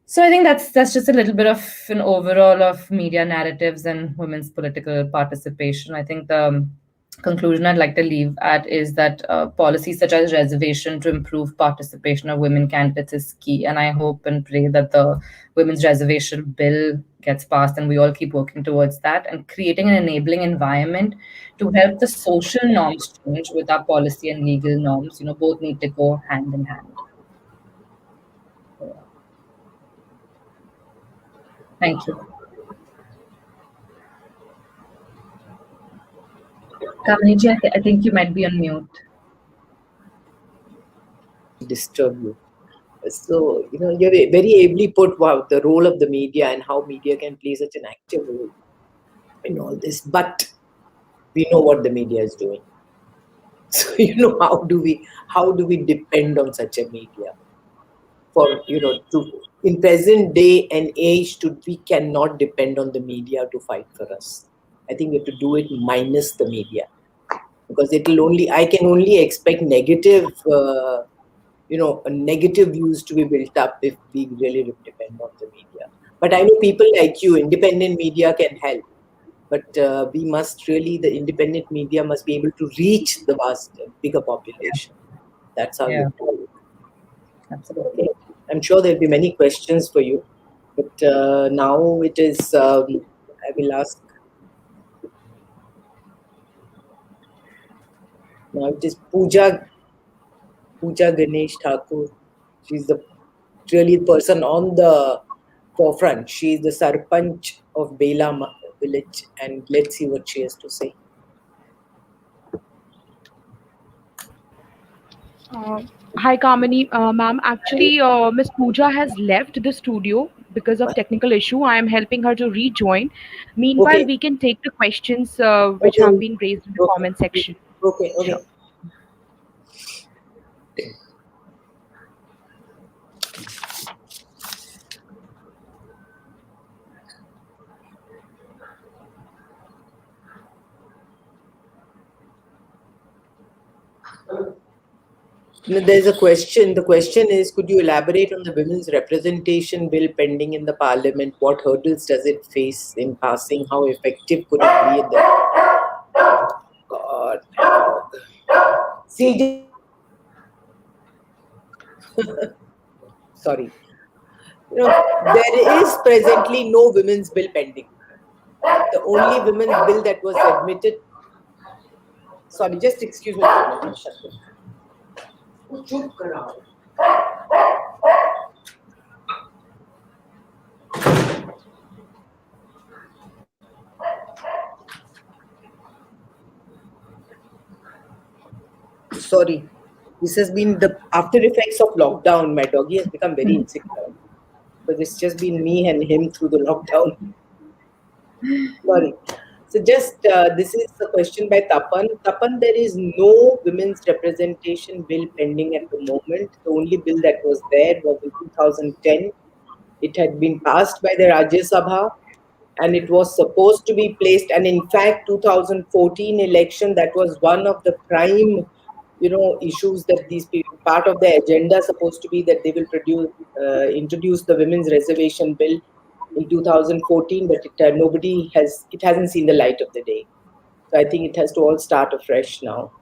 So I think that's just a little bit of an overall of media narratives and women's political participation. I think the conclusion I'd like to leave at is that policies such as reservation to improve participation of women candidates is key. And I hope and pray that the women's reservation bill gets passed and we all keep working towards that, and creating an enabling environment to help the social norms change with our policy and legal norms. Both need to go hand in hand. Thank you. Kamini, I think you might be on mute. Disturb you. So, you're very ably put, wow, the role of the media and how media can play such an active role in all this. But we know what the media is doing. So, how do we depend on such a media? For, in present day and age, we cannot depend on the media to fight for us. I think we have to do it minus the media. Because I can only expect negative negative views to be built up if we really depend on the media. But I know people like you, independent media can help. But the independent media must be able to reach the bigger population. That's how you do it. Absolutely. Okay. I'm sure there'll be many questions for you. But now it is, I will ask. Now it is Pooja Ganesh Thakur. She's the really person on the forefront. She is the Sarpanch of Bela village, and let's see what she has to say. Hi, Kamini. Ma'am, actually, Miss Pooja has left the studio because of technical issue. I am helping her to rejoin. Meanwhile, Okay. we can take the questions which Okay. have been raised in the comment section. Okay. Sure. There's a question. The question is, could you elaborate on the women's representation bill pending in the parliament? What hurdles does it face in passing? How effective could it be in the... God. See, sorry. There is presently no women's bill pending. The only women's bill that was admitted... Sorry, just excuse me. Chup karao. Sorry. This has been the after effects of lockdown. My doggy has become very insecure. But it's just been me and him through the lockdown. Sorry. So just this is a question by Tapan. Tapan, there is no women's representation bill pending at the moment. The only bill that was there was in 2010. It had been passed by the Rajya Sabha and it was supposed to be placed. And in fact, 2014 election, that was one of the prime, issues that these people, part of the agenda supposed to be that they will introduce the women's reservation bill in 2014, but it hasn't seen the light of the day. So I think it has to all start afresh now.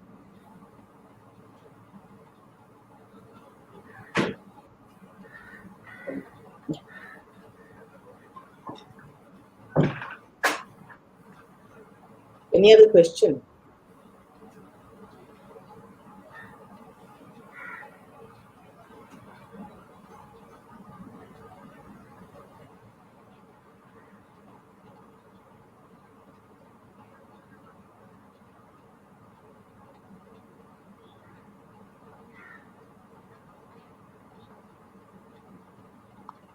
Any other question?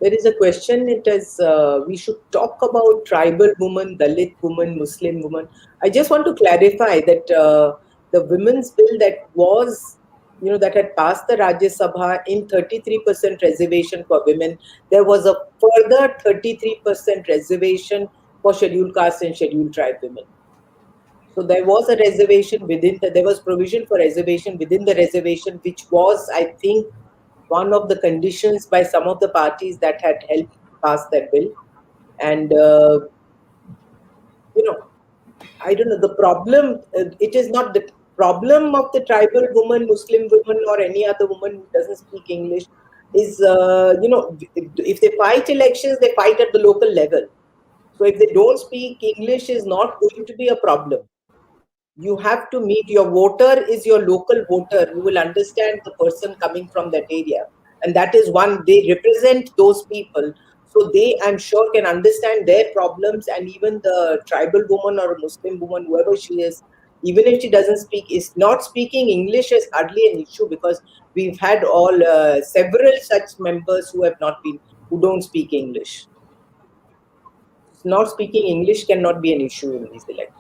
There is a question. It is we should talk about tribal women, Dalit women, Muslim women. I just want to clarify that the women's bill that was, that had passed the Rajya Sabha in 33% reservation for women, there was a further 33% reservation for scheduled caste and scheduled tribe women. So there was a reservation there was provision for reservation within the reservation, which was, I think, one of the conditions by some of the parties that had helped pass that bill. And, I don't know, the problem, it is not the problem of the tribal woman, Muslim woman, or any other woman who doesn't speak English is, if they fight elections, they fight at the local level. So if they don't speak English, is not going to be a problem. You have to meet your voter is your local voter. You will understand the person coming from that area. And that is one, they represent those people. So they, I'm sure, can understand their problems. And even the tribal woman or a Muslim woman, whoever she is, even if she doesn't speak, is not speaking English is hardly an issue, because we've had several such members who don't speak English. Not speaking English cannot be an issue in these elections.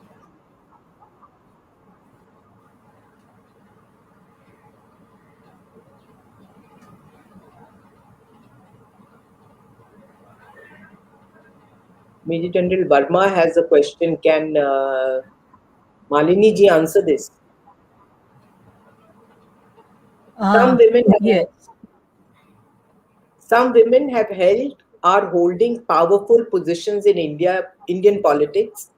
Major General Verma has a question. Can Malini ji answer this? Some women have held are holding powerful positions in Indian politics,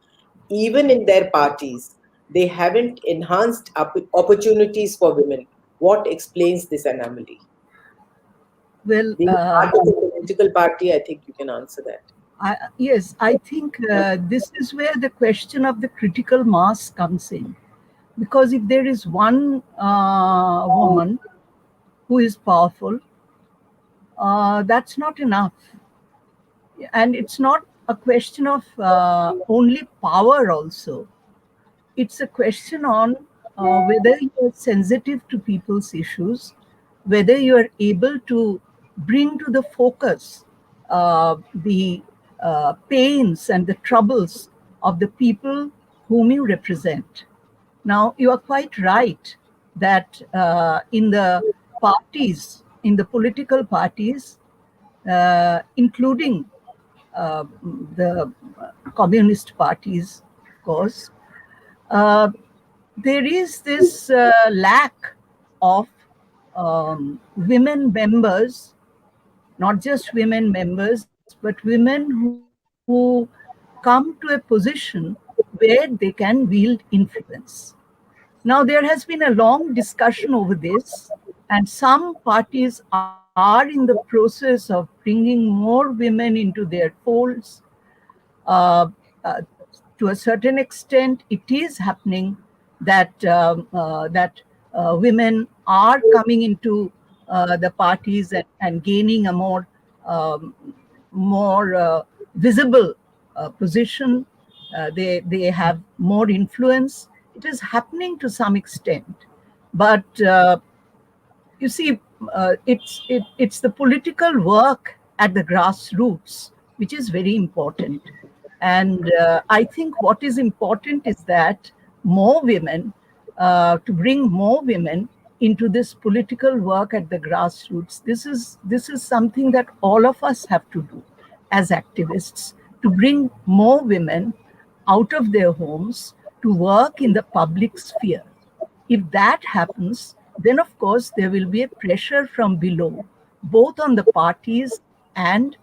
even in their parties. They haven't enhanced opportunities for women. What explains this anomaly? Well, being part of a political party, I think you can answer that. Yes, I think this is where the question of the critical mass comes in. Because if there is one woman who is powerful, that's not enough. And it's not a question of only power also. It's a question on whether you're sensitive to people's issues, whether you're able to bring to the focus the pains and the troubles of the people whom you represent. Now, you are quite right that in the parties, in the political parties, including the communist parties, of course, there is this lack of women members, not just women members, but women who come to a position where they can wield influence. Now, there has been a long discussion over this, and some parties are in the process of bringing more women into their folds. Uh, uh, to a certain extent, it is happening that women are coming into the parties and gaining a more visible position. They have more influence. It is happening to some extent, but you see, it's the political work at the grassroots which is very important. And I think what is important is that more women, to bring more women into this political work at the grassroots. This is something that all of us have to do as activists, to bring more women out of their homes to work in the public sphere. If that happens, then of course there will be a pressure from below, both on the parties and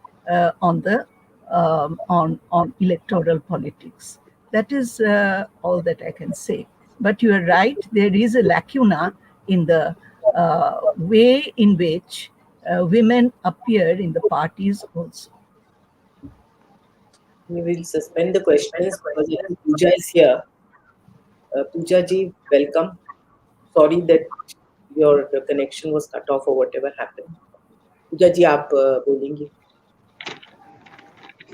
on electoral politics. That is all that I can say. But you are right, there is a lacuna in the way in which women appear in the parties also. We will suspend the questions because I think Pooja is here. Pooja ji, welcome. Sorry that your connection was cut off or whatever happened. Pooja ji, आप बोलेंगे.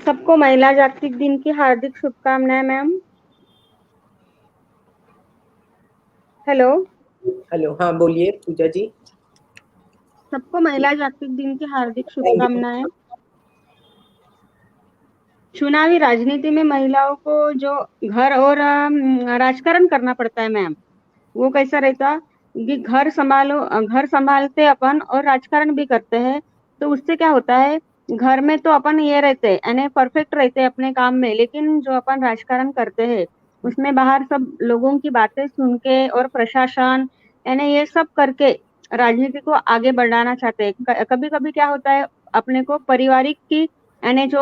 सबको महिला जागतिक दिन की हार्दिक शुभकामनाएं ma'am. Hello hello, हाँ बोलिए पूजा जी. सबको महिला जागतिक दिन की हार्दिक शुभकामनाएं. चुनावी राजनीति में महिलाओं को जो घर और राजकारण करना पड़ता है मैम, वो कैसा रहता कि घर संभालते अपन और राजकारण भी करते हैं. तो उससे क्या होता है, घर में तो अपन ये रहते यानी परफेक्ट रहते अपने काम में, लेकिन जो अपन राजकारण करते हैं उसमें बाहर सब लोगों की बातें सुन के और प्रशासन यानी ये सब करके राजनीति को आगे बढ़ाना चाहते हैं. कभी कभी क्या होता है, अपने को पारिवारिक की यानी जो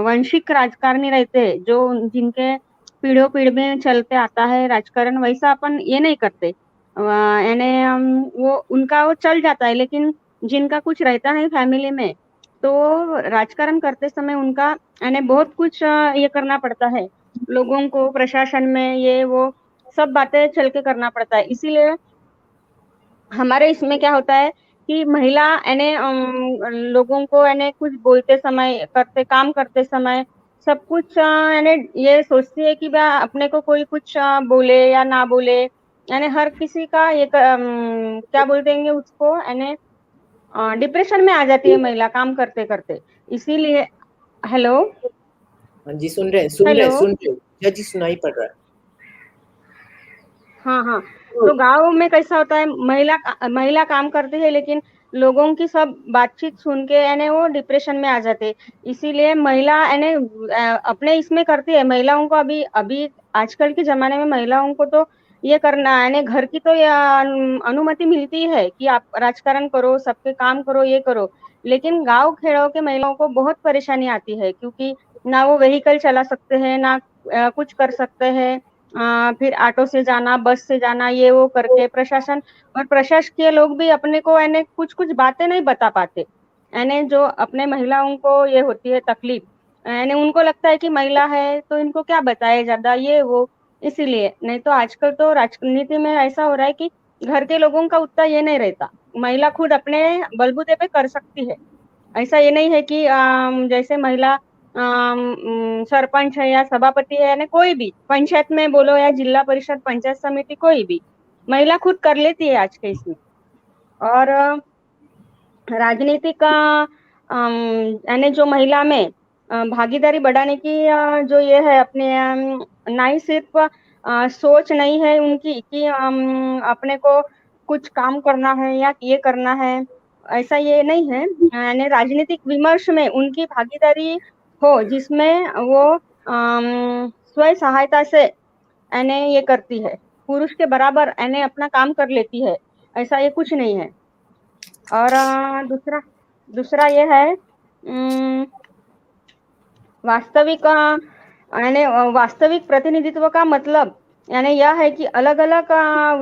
वंशिक राजकारणी रहते हैं, जो जिनके पीढ़ियों पीढ़ी में चलते आता है राजकारण, वैसा अपन ये नहीं करते. यानी वो उनका वो चल जाता है, लेकिन जिनका कुछ रहता नहीं फैमिली में, तो राजकारण करते समय उनका यानी बहुत कुछ ये करना पड़ता है. लोगों को प्रशासन में ये वो सब बातें चल के करना पड़ता है. इसीलिए हमारे इसमें क्या होता है कि महिला यानी लोगों को यानी कुछ बोलते समय, काम करते समय सब कुछ यानी ये सोचती है कि अपने को कोई कुछ बोले या ना बोले, यानी हर किसी का ये क्या बोलते हैं उसको, यानी डिप्रेशन में आ जाती है महिला काम करते करते. इसीलिए हेलो, हाँ जी, सुन रहे हैं पूजा जी, सुनाई पड़ रहा है. हाँ. तो गांव में कैसा होता है, महिला काम करती है, लेकिन लोगों की सब बातचीत सुन के यानी वो डिप्रेशन में आ जाते. इसीलिए महिला यानी अपने इसमें करती है. महिलाओं को अभी आजकल के जमाने में महिलाओं को तो ये करना यानी घर की तो अनुमति मिलती है कि आप राजकारण करो, सबके काम करो, ये करो, लेकिन गांव खेड़ों के महिलाओं को बहुत परेशानी आती है, क्योंकि ना वो व्हीकल चला सकते हैं, ना कुछ कर सकते हैं. फिर ऑटो से जाना, बस से जाना, ये वो करके प्रशासन और प्रशासकीय लोग भी अपने को यानी कुछ बातें नहीं बता पाते. यानी जो अपने महिलाओं को ये होती है तकलीफ, यानी उनको लगता है कि महिला है तो इनको क्या बताए ज्यादा ये वो. इसीलिए नहीं तो आजकल तो राजनीति में ऐसा हो रहा है कि घर के लोगों का उतना ये नहीं रहता. महिला खुद अपने बलबूते पे कर सकती है. ऐसा ये नहीं है कि जैसे महिला सरपंच है या सभापति है, यानी कोई भी पंचायत में बोलो या जिला परिषद, पंचायत समिति, कोई भी महिला खुद कर लेती है आज के इसमें. और राजनीतिक यानी जो महिला में भागीदारी बढ़ाने की जो ये है अपने ना ही सिर्फ सोच नहीं है उनकी कि अपने को कुछ काम करना है या ये करना है, ऐसा ये नहीं है. यानी राजनीतिक विमर्श में उनकी भागीदारी हो, जिसमें वो स्वयं सहायता से यानी ये करती है, पुरुष के बराबर यानी अपना काम कर लेती है. ऐसा ये कुछ नहीं है। और दूसरा दूसरा ये है वास्तविक यानी वास्तविक प्रतिनिधित्व का मतलब यानी यह है कि अलग अलग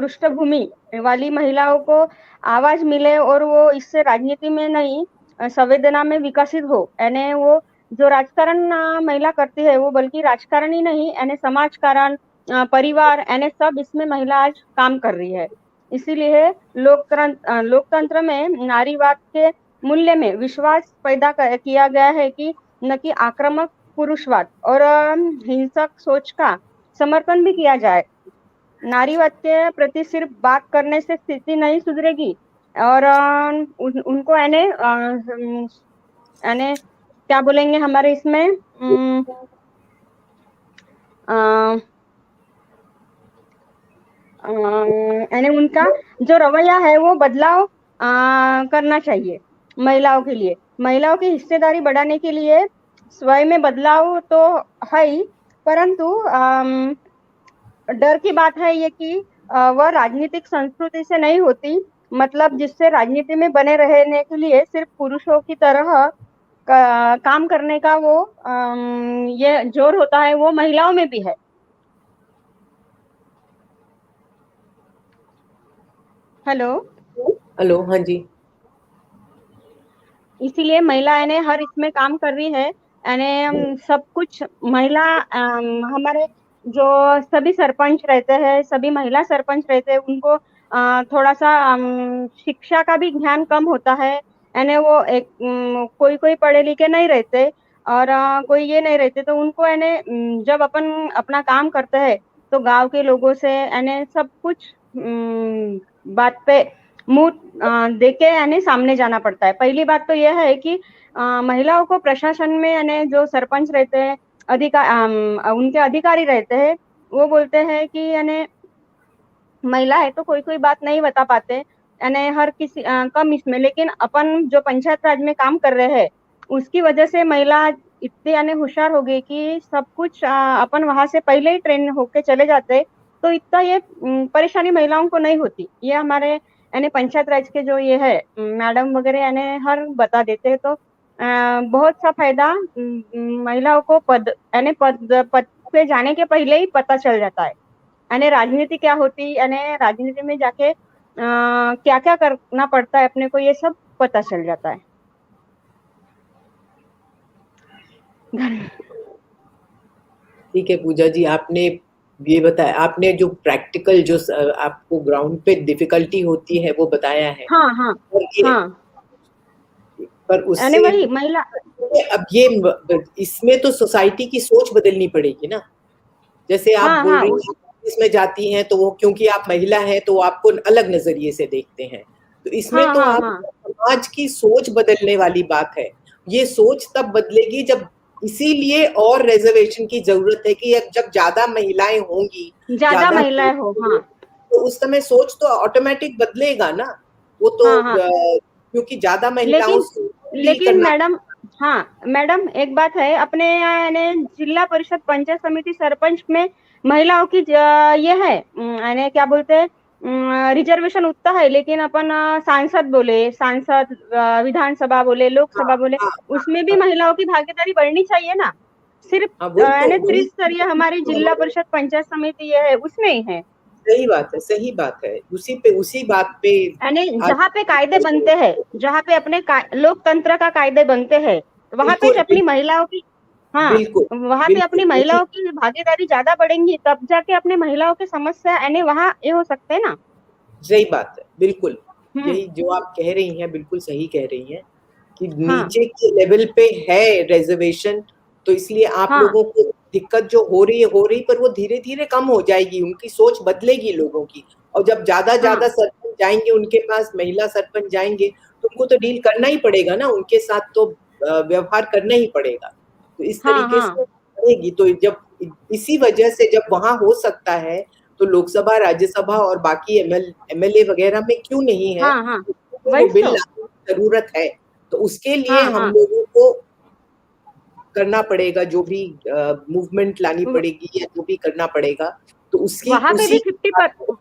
पृष्ठभूमि वाली महिलाओं को आवाज मिले और वो इससे राजनीति में नहीं संवेदना में विकसित हो। यानी वो जो राजकारण महिला करती है वो बल्कि राजकारण ही नहीं यानी समाजकारण परिवार यानी सब इसमें महिला आज काम कर रही है। इसीलिए लोकतंत्र में नारीवाद के मूल्य में विश्वास पैदा किया गया है कि न कि आक्रामक पुरुषवाद और हिंसक सोच का समर्थन भी किया जाए। नारीवाद के प्रति सिर्फ बात करने से स्थिति नहीं सुधरेगी और उनको यानी क्या बोलेंगे हमारे इसमें यानी उनका जो रवैया है वो बदलाव करना चाहिए महिलाओं के लिए। महिलाओं की हिस्सेदारी बढ़ाने के लिए स्वयं में बदलाव तो है ही, परंतु डर की बात है ये कि वह राजनीतिक संस्कृति से नहीं होती, मतलब जिससे राजनीति में बने रहने के लिए सिर्फ पुरुषों की तरह काम करने का वो ये जोर होता है, वो महिलाओं में भी है। हेलो हेलो, हाँ जी। इसीलिए महिला यानी हर इसमें काम कर रही है यानी सब कुछ महिला हमारे जो सभी सरपंच रहते हैं, सभी महिला सरपंच रहते हैं, उनको थोड़ा सा शिक्षा का भी ज्ञान कम होता है। यानी वो एक कोई कोई पढ़े लिखे नहीं रहते और कोई ये नहीं रहते, तो उनको यानी जब अपन अपना काम करते हैं तो गांव के लोगों से यानी सब कुछ बात पे मुंह देके यानी सामने जाना पड़ता है। पहली बात तो यह है कि महिलाओं को प्रशासन में यानी जो सरपंच रहते हैं उनके अधिकारी रहते हैं, वो बोलते हैं कि यानी महिला है तो कोई कोई बात नहीं बता पाते यानी हर किसी कम इसमें, लेकिन अपन जो पंचायत राज में काम कर रहे हैं उसकी वजह से महिला इतने यानी होशियार हो गई कि सब कुछ अपन वहां से पहले ही ट्रेन होके चले जाते, तो इतना ये परेशानी महिलाओं को नहीं होती। ये हमारे यानी पंचायत राज के जो ये है मैडम वगैरह यानी हर बता देते हैं, तो बहुत सा फायदा महिलाओं को पद यानी पद पे जाने के पहले ही पता चल जाता है। यानी राजनीति क्या होती, यानी राजनीति में जाके क्या क्या करना पड़ता है अपने को, ये सब पता चल जाता है। ठीक है पूजा जी, आपने ये बताया, आपने जो प्रैक्टिकल जो आपको ग्राउंड पे डिफिकल्टी होती है वो बताया है। हाँ हाँ हाँ, पर उससे वही महिला अब ये इसमें तो सोसाइटी की सोच बदलनी पड़ेगी ना। जैसे आप बोल रही हैं इसमें जाती हैं तो वो क्योंकि आप महिला हैं तो वो आपको अलग नजरिए से देखते हैं, तो इसमें तो आप समाज की सोच बदलने वाली बात है। ये सोच तब बदलेगी जब, इसीलिए और रिजर्वेशन की जरूरत है कि जब ज्यादा महिलाएं होंगी, ज्यादा महिलाएं हो, हाँ, तो उस समय सोच तो ऑटोमेटिक बदलेगा ना। वो तो क्योंकि ज्यादा महिलाओं लेकिन मैडम, हाँ मैडम, एक बात है, अपने यानी जिला परिषद पंचायत समिति सरपंच में महिलाओं की ये है यानी क्या बोलते हैं रिजर्वेशन उतना है, लेकिन अपन सांसद बोले, सांसद विधानसभा बोले, लोकसभा बोले, उसमें भी महिलाओं की भागीदारी बढ़नी चाहिए ना। सिर्फ यानी त्रिस्तरीय हमारी जिला परिषद पंचायत समिति ये है, उसमें ही है। सही बात है, सही बात है, उसी बात पे यानी जहाँ पे कायदे बनते हैं, जहाँ पे अपने लोकतंत्र का कायदे बनते हैं, वहाँ पे अपनी महिलाओं की, हाँ, वहाँ पे अपनी महिलाओं की भागीदारी ज्यादा बढ़ेंगी, तब जाके अपने महिलाओं की समस्या यानी वहाँ ये हो सकते हैं ना। सही बात है, बिल्कुल यही जो आप कह रही हैं, बिल्कुल सही कह रही हैं कि नीचे के लेवल पे है रिजर्वेशन, तो इसलिए आप लोगों को दिक्कत जो हो रही पर वो धीरे धीरे कम हो जाएगी, उनकी सोच बदलेगी लोगों की। और जब ज्यादा सरपंच जाएंगे उनके पास, महिला सरपंच जाएंगे, तो उनको तो डील करना ही पड़ेगा ना, उनके साथ तो व्यवहार करना ही पड़ेगा, तो इस तरीके से बढ़ेगी। तो जब इसी वजह से जब वहां हो सकता है तो लोकसभा, राज्यसभा और बाकी एमएलए वगैरह में क्यों नहीं है, वो बिल लाने की जरूरत है। तो उसके लिए हम लोगों को करना पड़ेगा, जो भी मूवमेंट लानी पड़ेगी या जो भी करना पड़ेगा, तो उसकी वहां पे भी 50%,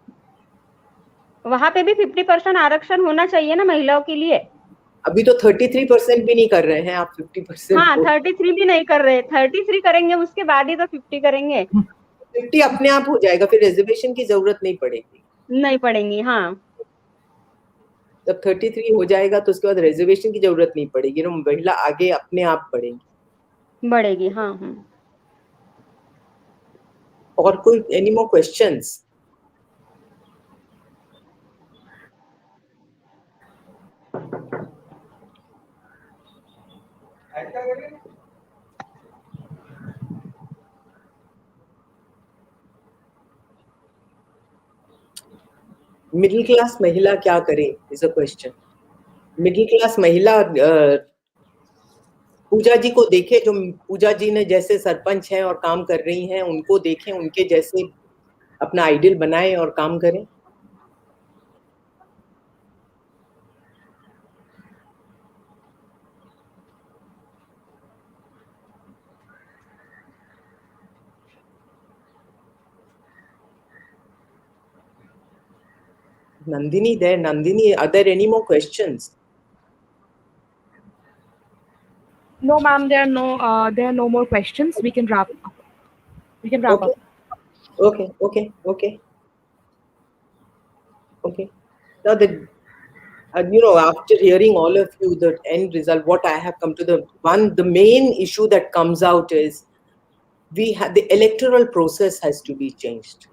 वहां पे भी 50% आरक्षण होना चाहिए ना महिलाओं के लिए। अभी तो 33% भी नहीं कर रहे हैं आप, 50%। हाँ 33 भी नहीं कर रहे, 33 करेंगे उसके बाद ही तो 50 करेंगे। 50 अपने आप हो जाएगा, फिर रिजर्वेशन की जरूरत नहीं पड़ेगी। नहीं पड़ेंगी, हाँ। जब 33 हो जाएगा तो उसके बाद रिजर्वेशन की जरूरत नहीं पड़ेगी ना, महिला आगे अपने आप बढ़ेगी। बढ़ेगी, हाँ हाँ। और कोई any more questions? Middle class महिला क्या करे is a question. Middle class महिला पूजा जी को देखे, जो पूजा जी ने जैसे सरपंच हैं और काम कर रही हैं, उनको देखें, उनके जैसे अपना आइडियल बनाए और काम करें। Nandini there. Nandini, are there any more questions? No, ma'am, there are no more questions. We can wrap up. We can wrap Okay. up. Okay. Now that after hearing all of you, the end result, what I have come to the main issue that comes out is the electoral process has to be changed.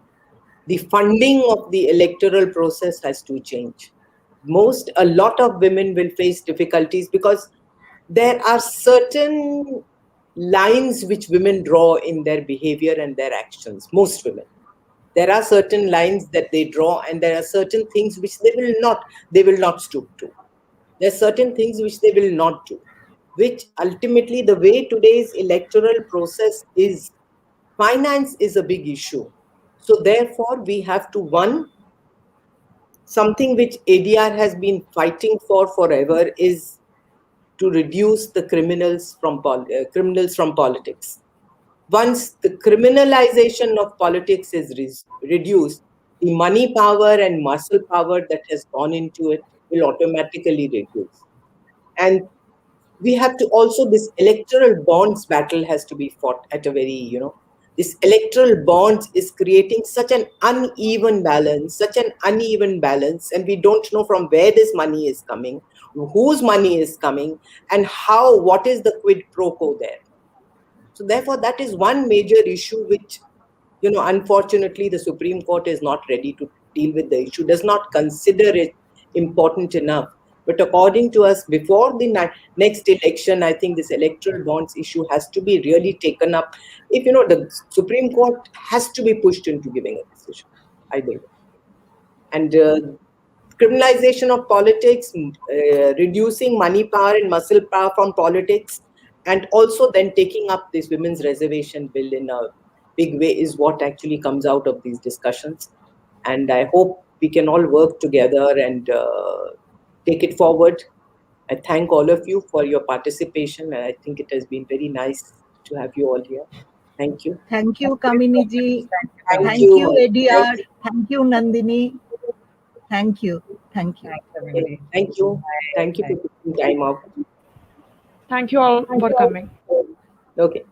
The funding of the electoral process has to change. A lot of women will face difficulties because there are certain lines which women draw in their behavior and their actions. Most women, there are certain lines that they draw, and there are certain things which they will not stoop to. There are certain things which they will not do, which ultimately, the way today's electoral process is, finance is a big issue. So therefore we have to, something which ADR has been fighting for forever, is to reduce the criminals from politics. Once the criminalization of politics is reduced, the money power and muscle power that has gone into it will automatically reduce. And we have to also, this electoral bonds battle has to be fought at a very, this electoral bonds is creating such an uneven balance, and we don't know from where this money is coming, whose money is coming, and what is the quid pro quo there. So therefore, that is one major issue which, unfortunately, the Supreme Court is not ready to deal with the issue, does not consider it important enough. But according to us, before the next election, I think this electoral bonds issue has to be really taken up. If, the Supreme Court has to be pushed into giving a decision, I believe. And criminalization of politics, reducing money power and muscle power from politics, and also then taking up this women's reservation bill in a big way is what actually comes out of these discussions. And I hope we can all work together and take it forward. I thank all of you for your participation, and I think it has been very nice to have you all here. Thank you. Thank you, Kamini ji. Thank Thank you, you. ADR. Thank you, Nandini. Thank you. Thank you. Thanks, everybody. Thank you. Thank you for taking time out. Thank you all for coming. Okay.